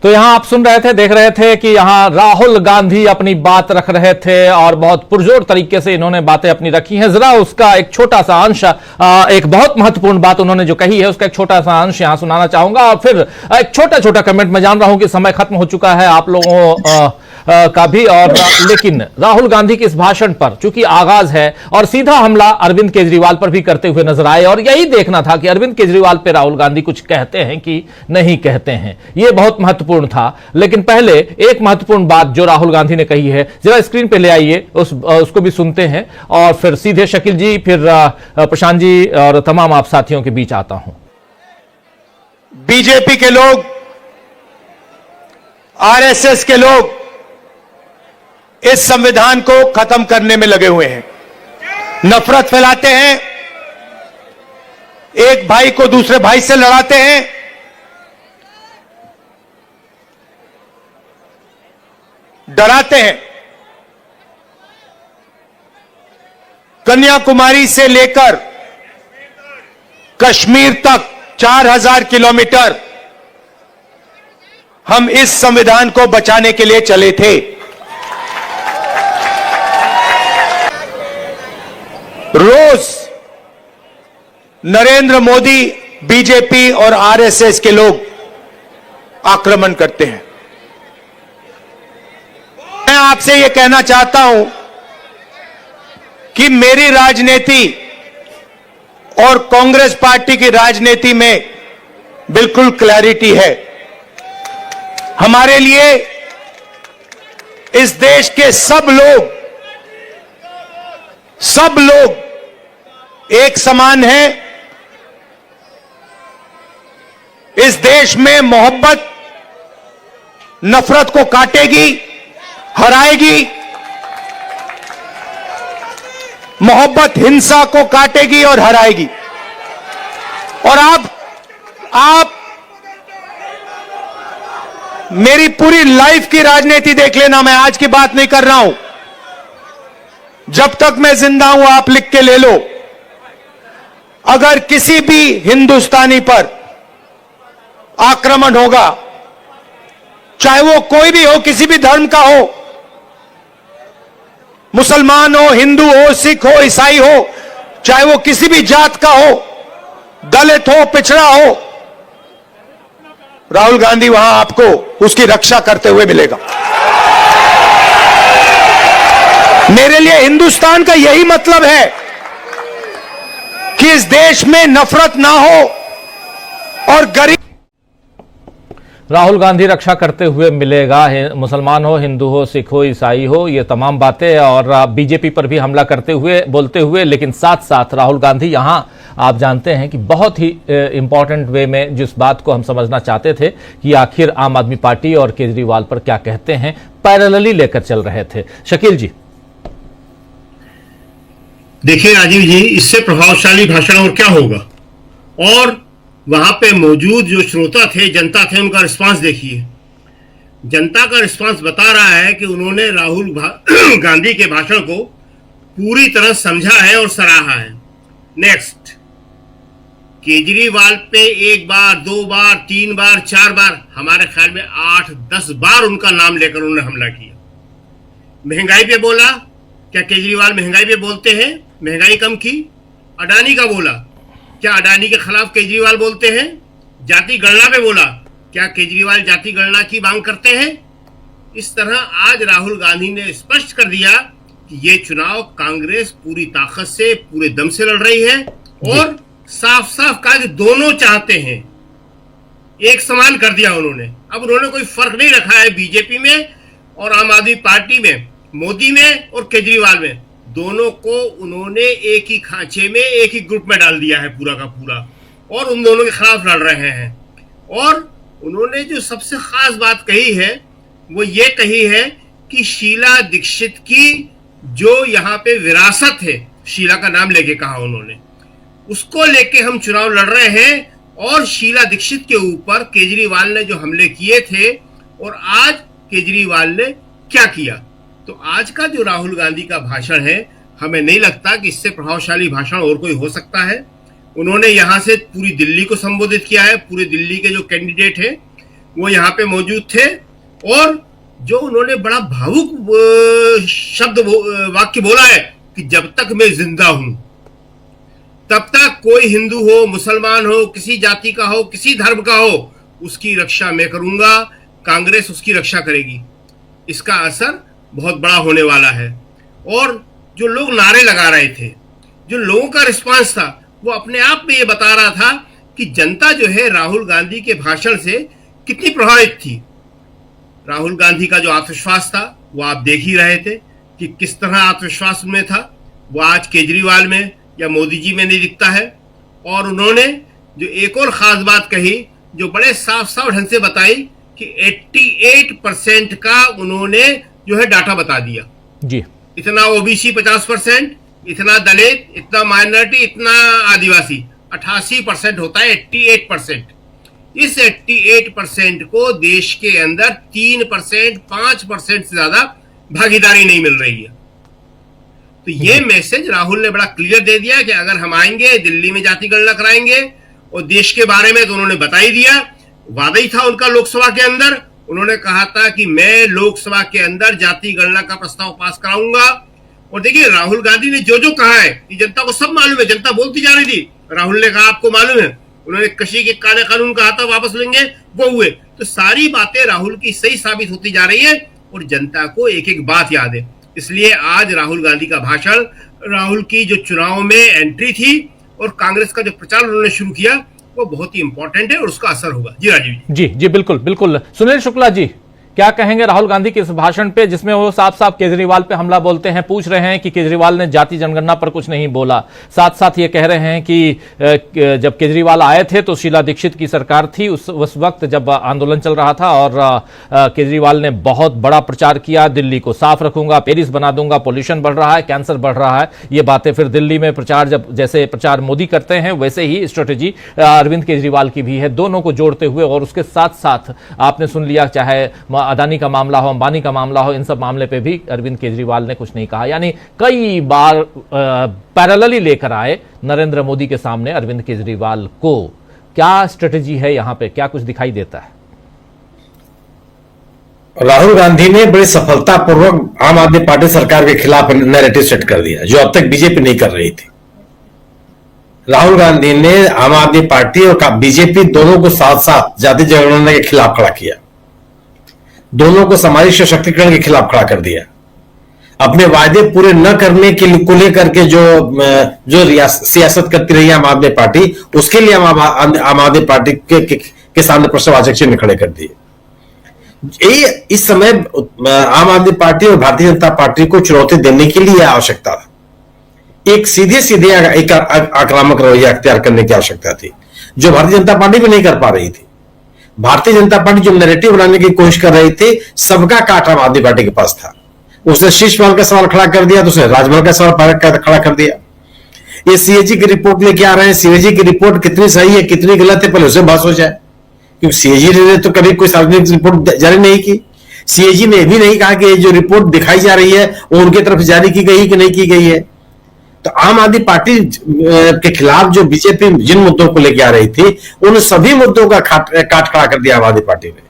तो यहां आप सुन रहे थे, देख रहे थे कि यहां राहुल गांधी अपनी बात रख रहे थे और बहुत पुरजोर तरीके से इन्होंने बातें अपनी रखी हैं। जरा उसका एक छोटा सा अंश, एक बहुत महत्वपूर्ण बात उन्होंने जो कही है, उसका एक छोटा सा अंश यहां सुनाना चाहूंगा और फिर एक छोटा छोटा कमेंट। मैं जान रहा हूं कि समय खत्म हो चुका है आप लोगों का भी, और लेकिन राहुल गांधी के इस भाषण पर चूंकि आगाज है और सीधा हमला अरविंद केजरीवाल पर भी करते हुए नजर आए, और यही देखना था कि अरविंद केजरीवाल पे राहुल गांधी कुछ कहते हैं कि नहीं कहते हैं। यह बहुत महत्वपूर्ण था। लेकिन पहले एक महत्वपूर्ण बात जो राहुल गांधी ने कही है, जरा स्क्रीन पे ले आइए, उसको भी सुनते हैं और फिर सीधे शकील जी, फिर प्रशांत जी और तमाम आप साथियों के बीच आता हूं। बीजेपी के लोग, आरएसएस के लोग इस संविधान को खत्म करने में लगे हुए हैं, नफरत फैलाते हैं, एक भाई को दूसरे भाई से लड़ाते हैं, डराते हैं। कन्याकुमारी से लेकर कश्मीर तक 4000 किलोमीटर हम इस संविधान को बचाने के लिए चले थे। रोज नरेंद्र मोदी, बीजेपी और आरएसएस के लोग आक्रमण करते हैं। मैं आपसे यह कहना चाहता हूं कि मेरी राजनीति और कांग्रेस पार्टी की राजनीति में बिल्कुल क्लैरिटी है। हमारे लिए इस देश के सब लोग एक समान हैं। इस देश में मोहब्बत नफरत को काटेगी, हराएगी। मोहब्बत हिंसा को काटेगी और हराएगी। और आप मेरी पूरी लाइफ की राजनीति देख लेना, मैं आज की बात नहीं कर रहा हूं। जब तक मैं जिंदा हूं, आप लिख के ले लो, अगर किसी भी हिंदुस्तानी पर आक्रमण होगा, चाहे वो कोई भी हो, किसी भी धर्म का हो, मुसलमान हो, हिंदू हो, सिख हो, ईसाई हो, चाहे वो किसी भी जात का हो, दलित हो, पिछड़ा हो, राहुल गांधी वहां आपको उसकी रक्षा करते हुए मिलेगा। मेरे लिए हिंदुस्तान का यही मतलब है कि इस देश में नफरत ना हो और गरीब। राहुल गांधी रक्षा करते हुए मिलेगा, मुसलमान हो, हिंदू हो, सिख हो, ईसाई हो, ये तमाम बातें, और बीजेपी पर भी हमला करते हुए, बोलते हुए, लेकिन साथ साथ राहुल गांधी यहां आप जानते हैं कि बहुत ही इंपॉर्टेंट वे में जिस बात को हम समझना चाहते थे कि आखिर आम आदमी पार्टी और केजरीवाल पर क्या कहते हैं, पैरेलली लेकर चल रहे थे। शकील जी, देखिए राजीव जी, इससे प्रभावशाली भाषण और क्या होगा। और वहां पे मौजूद जो श्रोता थे, जनता थे, उनका रिस्पांस देखिए। जनता का रिस्पांस बता रहा है कि उन्होंने राहुल गांधी के भाषण को पूरी तरह समझा है और सराहा है। नेक्स्ट, केजरीवाल पे एक बार, 2 बार, 3 बार, 4 बार, हमारे ख्याल में 8-10 बार उनका नाम लेकर उन्होंने हमला किया। महंगाई पे बोला, क्या केजरीवाल महंगाई पे बोलते हैं? महंगाई कम की। अडानी का बोला, क्या अडानी के खिलाफ केजरीवाल बोलते हैं? जाति गणना पे बोला, क्या केजरीवाल जाति गणना की मांग करते हैं? इस तरह आज राहुल गांधी ने स्पष्ट कर दिया कि ये चुनाव कांग्रेस पूरी ताकत से, पूरे दम से लड़ रही है, और साफ साफ कहा कि दोनों चाहते हैं। एक समान कर दिया उन्होंने। अब उन्होंने कोई फर्क नहीं रखा है बीजेपी में और आम आदमी पार्टी में, मोदी में और केजरीवाल में। दोनों को उन्होंने एक ही खांचे में, एक ही ग्रुप में डाल दिया है पूरा का पूरा, और उन दोनों के खिलाफ लड़ रहे हैं। और उन्होंने जो सबसे खास बात कही है वो ये कही है कि शीला दीक्षित की जो यहाँ पे विरासत है, शीला का नाम लेके कहा उन्होंने, उसको लेके हम चुनाव लड़ रहे हैं। और शीला दीक्षित के ऊपर केजरीवाल ने जो हमले किए थे, और आज केजरीवाल ने क्या किया। तो आज का जो राहुल गांधी का भाषण है, हमें नहीं लगता कि इससे प्रभावशाली भाषण और कोई हो सकता है। उन्होंने यहाँ से पूरी दिल्ली को संबोधित किया है। पूरे दिल्ली के जो कैंडिडेट हैं वो यहाँ पे मौजूद थे, और जो उन्होंने बड़ा भावुक शब्द वाक्य बोला है कि जब तक मैं जिंदा हूं तब तक कोई हिंदू हो, मुसलमान हो, किसी जाति का हो, किसी धर्म का हो, उसकी रक्षा मैं करूंगा, कांग्रेस उसकी रक्षा करेगी। इसका असर बहुत बड़ा होने वाला है। और जो लोग नारे लगा रहे थे, जो लोगों का रिस्पांस था, वो अपने आप में ये बता रहा था कि जनता जो है राहुल गांधी के भाषण से कितनी प्रभावित थी। राहुल गांधी का जो आत्मविश्वास था वो आप देख ही रहे थे कि किस तरह आत्मविश्वास में था। वो आज केजरीवाल में या मोदी जी में नहीं दिखता है। और उन्होंने जो एक और खास बात कही, जो बड़े साफ साफ ढंग से बताई कि 88% का उन्होंने जो है डाटा बता दिया जी। इतना ओबीसी 50%, इतना दलित, इतना माइनॉरिटी, इतना आदिवासी, 88% होता है 88%। इस 88% को देश के अंदर 3%, 5% से ज्यादा भागीदारी नहीं मिल रही है। तो ये मैसेज राहुल ने बड़ा क्लियर दे दिया कि अगर हम आएंगे दिल्ली में जाति गणना कराएंगे, और देश के बारे में तो उन्होंने बता ही दिया। वादा ही था उनका लोकसभा के अंदर, उन्होंने कहा था कि मैं लोकसभा के अंदर जाति गणना का प्रस्ताव पास कराऊंगा। और देखिए राहुल गांधी ने जो जो कहा है कि जनता को सब मालूम है, जनता बोलती जा रही थी। राहुल ने कहा आपको मालूम है, उन्होंने कृषि के काले कानून कहा था वापस लेंगे, वो हुए। तो सारी बातें राहुल की सही साबित होती जा रही है और जनता को एक एक बात याद है। इसलिए आज राहुल गांधी का भाषण, राहुल की जो चुनाव में एंट्री थी और कांग्रेस का जो प्रचार उन्होंने शुरू किया, वो बहुत ही इंपॉर्टेंट है और उसका असर होगा। जी राजीव जी जी बिल्कुल बिल्कुल। सुनील शुक्ला जी, क्या कहेंगे राहुल गांधी के इस भाषण पे, जिसमें वो साफ साफ केजरीवाल पे हमला बोलते हैं, पूछ रहे हैं कि केजरीवाल ने जाति जनगणना पर कुछ नहीं बोला। साथ साथ ये कह रहे हैं कि जब केजरीवाल आए थे तो शीला दीक्षित की सरकार थी उस वक्त जब आंदोलन चल रहा था, और केजरीवाल ने बहुत बड़ा प्रचार किया, दिल्ली को साफ रखूंगा, पेरिस बना दूंगा, पोल्यूशन बढ़ रहा है, कैंसर बढ़ रहा है। ये बातें फिर दिल्ली में प्रचार, जब जैसे प्रचार मोदी करते हैं वैसे ही स्ट्रेटेजी अरविंद केजरीवाल की भी है, दोनों को जोड़ते हुए। और उसके साथ साथ आपने सुन लिया, चाहे अदानी का मामला हो, अंबानी का मामला हो, इन सब मामले पे भी अरविंद केजरीवाल ने कुछ नहीं कहा। यानी कई बार पैरेलली लेकर आए नरेंद्र मोदी के सामने अरविंद केजरीवाल को। क्या स्ट्रेटेजी है यहां पे, क्या कुछ दिखाई देता है? राहुल गांधी ने बड़ी सफलतापूर्वक आम आदमी पार्टी सरकार के खिलाफ नैरेटिव सेट कर दिया, जो अब तक बीजेपी नहीं कर रही थी। राहुल गांधी ने आम आदमी पार्टी और बीजेपी दोनों को साथ साथ जाति जनगणना के खिलाफ खड़ा किया, दोनों को सामाजिक सशक्तिकरण के खिलाफ खड़ा कर दिया। अपने वायदे पूरे न करने को लेकर के जो सियासत करती रही आम आदमी पार्टी, उसके लिए आम आदमी पार्टी के सामने प्रश्नवाचक चिन्ह खड़े कर दिए। इस समय आम आदमी पार्टी और भारतीय जनता पार्टी को चुनौती देने के लिए आवश्यकता था, एक सीधे एक आक्रामक रवैया अख्तियार करने की आवश्यकता थी, जो भारतीय जनता पार्टी भी नहीं कर पा रही थी। भारतीय जनता पार्टी जो नैरेटिव बनाने की कोशिश कर रही थी, सबका काट आम आदमी पार्टी के पास था। उसने शीश महल का सवाल खड़ा कर दिया, तो उसने राजमहल का सवाल खड़ा कर दिया। ये सीएजी की रिपोर्ट लेके आ रहे हैं, सीएजी की रिपोर्ट कितनी सही है कितनी गलत है पहले उसे बहस हो जाए, क्योंकि सीएजी ने तो कभी कोई सार्वजनिक रिपोर्ट जारी नहीं की। सीएजी ने भी नहीं कहा कि ये जो रिपोर्ट दिखाई जा रही है वो उनकी तरफ जारी की गई कि नहीं की गई है। तो आम आदमी पार्टी के खिलाफ जो बीजेपी जिन मुद्दों को लेके आ रही थी, उन सभी मुद्दों का काट खड़ा कर दिया आम आदमी पार्टी ने।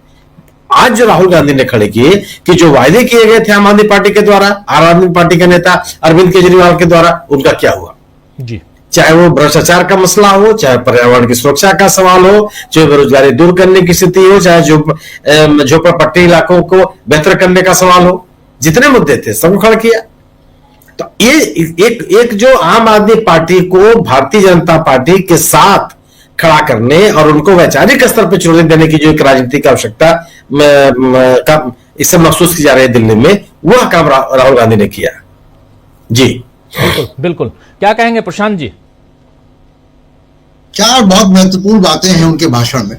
आज जो राहुल गांधी ने खड़े किए कि जो वायदे किए गए थे आम आदमी पार्टी के द्वारा, आम आदमी पार्टी के नेता अरविंद केजरीवाल के द्वारा, उनका क्या हुआ? जी, चाहे वो भ्रष्टाचार का मसला हो, चाहे पर्यावरण की सुरक्षा का सवाल हो, चाहे बेरोजगारी दूर करने की स्थिति हो, चाहे झोपड़पट्टी इलाकों को बेहतर करने का सवाल हो, जितने मुद्दे थे सबको खड़ा किया। तो ये एक जो आम आदमी पार्टी को भारतीय जनता पार्टी के साथ खड़ा करने और उनको वैचारिक स्तर पर चुनौती देने की जो एक राजनीति की आवश्यकता इससे महसूस की जा रही है दिल्ली में, वह काम राहुल गांधी ने किया। जी बिल्कुल बिल्कुल। क्या कहेंगे प्रशांत जी? चार बहुत महत्वपूर्ण बातें हैं उनके भाषण में।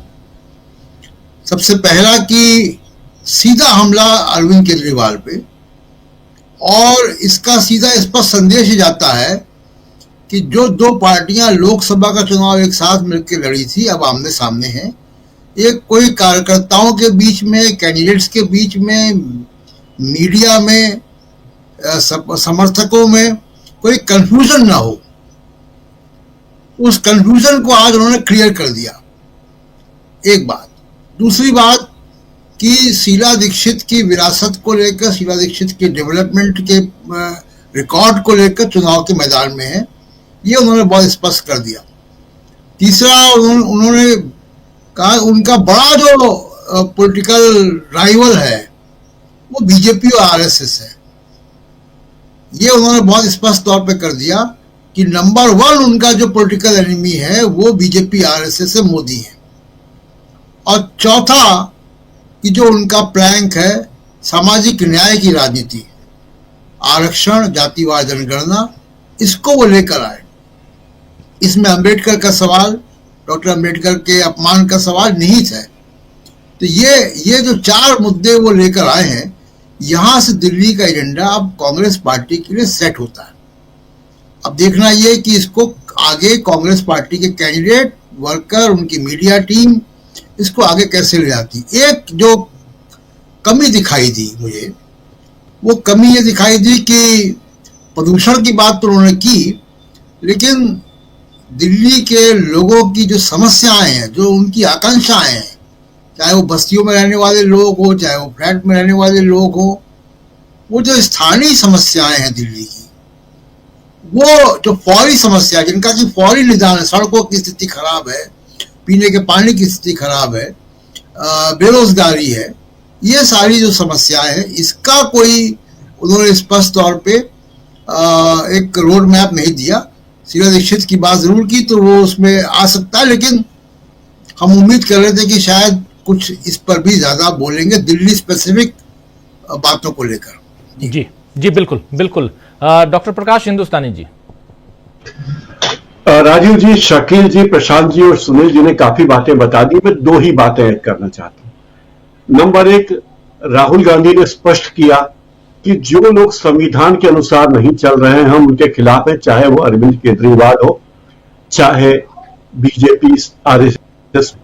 सबसे पहला कि सीधा हमला अरविंद केजरीवाल पे, और इसका सीधा स्पष्ट संदेश जाता है कि जो दो पार्टियां लोकसभा का चुनाव एक साथ मिलकर लड़ी थी, अब आमने सामने हैं। एक कोई कार्यकर्ताओं के बीच में, कैंडिडेट्स के बीच में, मीडिया में, समर्थकों में कोई कंफ्यूजन ना हो, उस कंफ्यूजन को आज उन्होंने क्लियर कर दिया। एक बात। दूसरी बात कि शीला दीक्षित की विरासत को लेकर, शीला दीक्षित के डेवलपमेंट के रिकॉर्ड को लेकर चुनाव के मैदान में है, ये उन्होंने बहुत स्पष्ट कर दिया। तीसरा, उन्होंने कहा उनका बड़ा जो पॉलिटिकल राइवल है वो बीजेपी और आरएसएस है। ये उन्होंने बहुत स्पष्ट तौर पे कर दिया कि नंबर 1 उनका जो पॉलिटिकल एनिमी है वो बीजेपी आरएसएस से मोदी है। और चौथा कि जो उनका प्लैंक है सामाजिक न्याय की राजनीति, आरक्षण, जातिवार जनगणना, इसको वो लेकर आए। इसमें अंबेडकर का सवाल, डॉक्टर अंबेडकर के अपमान का सवाल निहित है। तो ये जो चार मुद्दे वो लेकर आए हैं, यहां से दिल्ली का एजेंडा अब कांग्रेस पार्टी के लिए सेट होता है। अब देखना ये कि इसको आगे कांग्रेस पार्टी के कैंडिडेट, वर्कर, उनकी मीडिया टीम इसको आगे कैसे ले जाती। एक जो कमी दिखाई दी मुझे, वो कमी ये दिखाई दी कि प्रदूषण की बात तो उन्होंने की, लेकिन दिल्ली के लोगों की जो समस्याएं हैं, जो उनकी आकांक्षाएं हैं, चाहे वो बस्तियों में रहने वाले लोग हो, चाहे वो फ्लैट में रहने वाले लोग हो, वो जो स्थानीय समस्याएं हैं दिल्ली की, वो जो फौरी समस्या जिनका कि फौरी निदान है, सड़कों की स्थिति खराब है, पीने के पानी की स्थिति खराब है, बेरोजगारी है, ये सारी जो समस्याएं हैं, इसका कोई उन्होंने स्पष्ट तौर पे एक रोड मैप नहीं दिया। शीला दीक्षित की बात जरूर की तो वो उसमें आ सकता है, लेकिन हम उम्मीद कर रहे थे कि शायद कुछ इस पर भी ज्यादा बोलेंगे दिल्ली स्पेसिफिक बातों को लेकर। जी जी बिल्कुल बिल्कुल। डॉक्टर प्रकाश हिंदुस्तानी जी। राजीव जी, शकील जी, प्रशांत जी और सुनील जी ने काफी बातें बता दी। मैं दो ही बातें ऐड करना चाहता हूं। नंबर एक, राहुल गांधी ने स्पष्ट किया कि जो लोग संविधान के अनुसार नहीं चल रहे हैं हम उनके खिलाफ हैं, चाहे वो अरविंद केजरीवाल हो, चाहे बीजेपी, आरएसएस।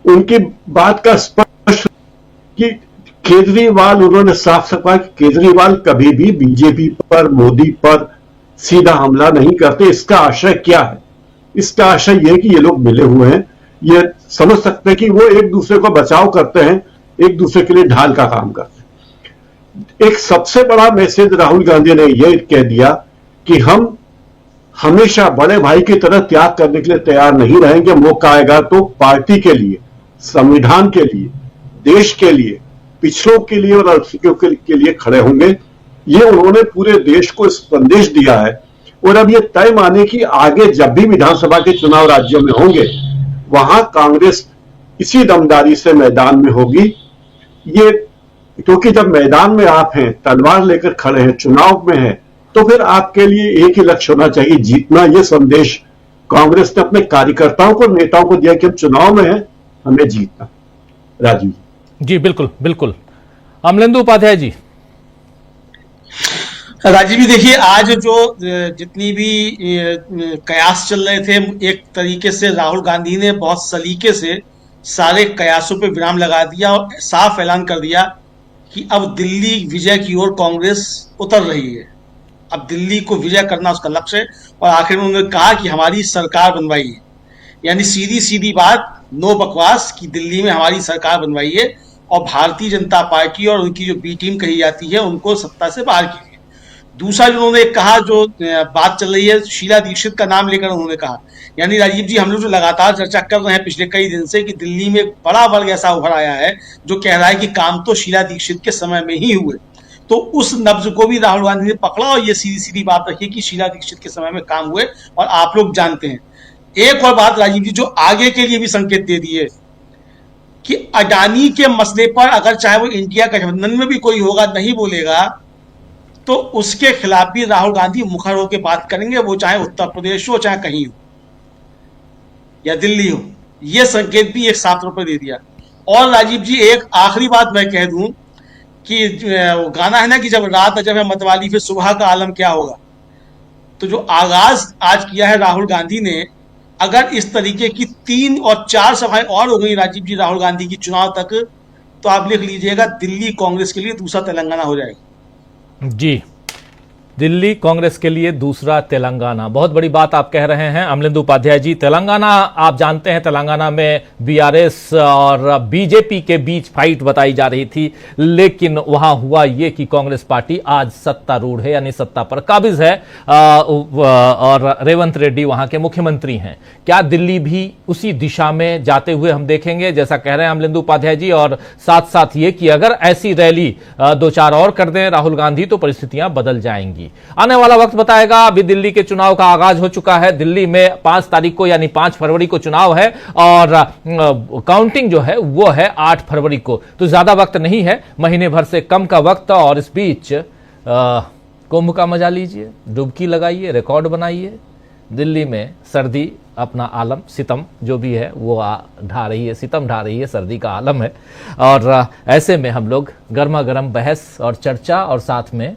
उनकी बात का स्पष्ट कि केजरीवाल, उन्होंने साफ साफ कहा कि केजरीवाल कभी भी बीजेपी पर, मोदी पर सीधा हमला नहीं करते। इसका आशय क्या है? इसका आशय यह कि ये लोग मिले हुए हैं, ये समझ सकते हैं कि वो एक दूसरे को बचाव करते हैं, एक दूसरे के लिए ढाल का काम करते हैं। एक सबसे बड़ा मैसेज राहुल गांधी ने यह कह दिया कि हम हमेशा बड़े भाई की तरह त्याग करने के लिए तैयार नहीं रहेंगे। मौका आएगा तो पार्टी के लिए, संविधान के लिए, देश के लिए, पिछड़ों के लिए और अल्पसंख्यकों के लिए खड़े होंगे। ये उन्होंने पूरे देश को संदेश दिया है। और अब ये तय माने कि आगे जब भी विधानसभा के चुनाव राज्यों में होंगे, वहां कांग्रेस इसी दमदारी से मैदान में होगी। ये क्योंकि जब मैदान में आप हैं, तलवार लेकर खड़े हैं, चुनाव में हैं, तो फिर आपके लिए एक ही लक्ष्य होना चाहिए, जीतना। ये संदेश कांग्रेस ने अपने कार्यकर्ताओं को, नेताओं को दिया कि हम चुनाव में हैं, हमें जीतना। राजीव जी बिल्कुल बिल्कुल। अमलेंदु उपाध्याय जी। राजीव जी देखिए, आज जो जितनी भी कयास चल रहे थे, एक तरीके से राहुल गांधी ने बहुत सलीके से सारे कयासों पे विराम लगा दिया और साफ ऐलान कर दिया कि अब दिल्ली विजय की ओर कांग्रेस उतर रही है। अब दिल्ली को विजय करना उसका लक्ष्य है। और आखिर में उन्होंने कहा कि हमारी सरकार बनवाई है, यानी सीधी सीधी बात, नो बकवास, कि दिल्ली में हमारी सरकार बनवाई है और भारतीय जनता पार्टी और उनकी जो बी टीम कही जाती है उनको सत्ता से बाहर कीजिए। दूसरा जो उन्होंने कहा, जो बात चल रही है, शीला दीक्षित का नाम लेकर उन्होंने कहा, यानी राजीव जी हम लोग जो लगातार चर्चा कर रहे हैं पिछले कई दिन से कि दिल्ली में एक बड़ा वर्ग ऐसा उभर आया है जो कह रहा है कि काम तो शीला दीक्षित के समय में ही हुए। तो उस नब्ज को भी राहुल गांधी ने पकड़ा और ये सीधी सीधी बात रखी कि शीला दीक्षित के समय में काम हुए और आप लोग जानते हैं। एक और बात राजीव जी जो आगे के लिए भी संकेत दे दी है कि अडानी के मसले पर अगर चाहे वो इंडिया गठबंधन में भी कोई होगा, नहीं बोलेगा, तो उसके खिलाफ भी राहुल गांधी मुखर होकर बात करेंगे, वो चाहे उत्तर प्रदेश हो, चाहे कहीं हो या दिल्ली हो। यह संकेत भी एक साफ तौर पर दे दिया। और राजीव जी एक आखिरी बात मैं कह दूं कि वो गाना है ना कि जब रात जब है मतवाली फिर सुबह का आलम क्या होगा। तो जो आगाज आज किया है राहुल गांधी ने, अगर इस तरीके की 3 और 4 सभाएं और हो गई राजीव जी राहुल गांधी की चुनाव तक, तो आप लिख लीजिएगा, दिल्ली कांग्रेस के लिए दूसरा तेलंगाना हो जाएगा। जी, दिल्ली कांग्रेस के लिए दूसरा तेलंगाना। बहुत बड़ी बात आप कह रहे हैं अमलेंदु उपाध्याय जी। तेलंगाना आप जानते हैं, तेलंगाना में बीआरएस और बीजेपी के बीच फाइट बताई जा रही थी, लेकिन वहां हुआ ये कि कांग्रेस पार्टी आज सत्तारूढ़ है, यानी सत्ता पर काबिज है और रेवंत रेड्डी वहां के मुख्यमंत्री हैं। क्या दिल्ली भी उसी दिशा में जाते हुए हम देखेंगे, जैसा कह रहे हैं अमलेंदु उपाध्याय जी? और साथ साथ ये कि अगर ऐसी रैली 2-4 और कर दें राहुल गांधी तो परिस्थितियां बदल जाएंगी। आने वाला वक्त बताएगा। अभी दिल्ली के चुनाव का आगाज हो चुका है। दिल्ली में 5 तारीख को यानी 5 फरवरी को चुनाव है और काउंटिंग जो है वो है 8 फरवरी को। तो ज्यादा वक्त नहीं है, महीने भर से कम का वक्त। और इस बीच कुंभ का मजा लीजिए, डुबकी लगाइए, रिकॉर्ड बनाइए। दिल्ली में सर्दी अपना आलम, सितम जो भी है वो ढा रही है, सितम ढा रही है, सर्दी का आलम है। और ऐसे में हम लोग गर्मा गर्म बहस और चर्चा और साथ में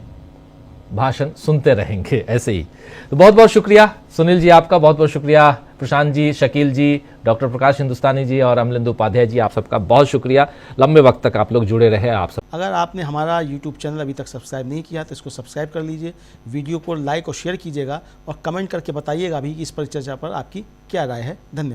भाषण सुनते रहेंगे ऐसे ही। तो बहुत बहुत शुक्रिया सुनील जी, आपका बहुत बहुत शुक्रिया, प्रशांत जी, शकील जी, डॉक्टर प्रकाश हिंदुस्तानी जी और अमलेंदु उपाध्याय जी, आप सबका बहुत शुक्रिया। लंबे वक्त तक आप लोग जुड़े रहे। आप सब, अगर आपने हमारा YouTube चैनल अभी तक सब्सक्राइब नहीं किया तो इसको सब्सक्राइब कर लीजिए, वीडियो को लाइक और शेयर कीजिएगा और कमेंट करके बताइएगा भी कि इस परिचर्चा पर आपकी क्या राय है। धन्यवाद।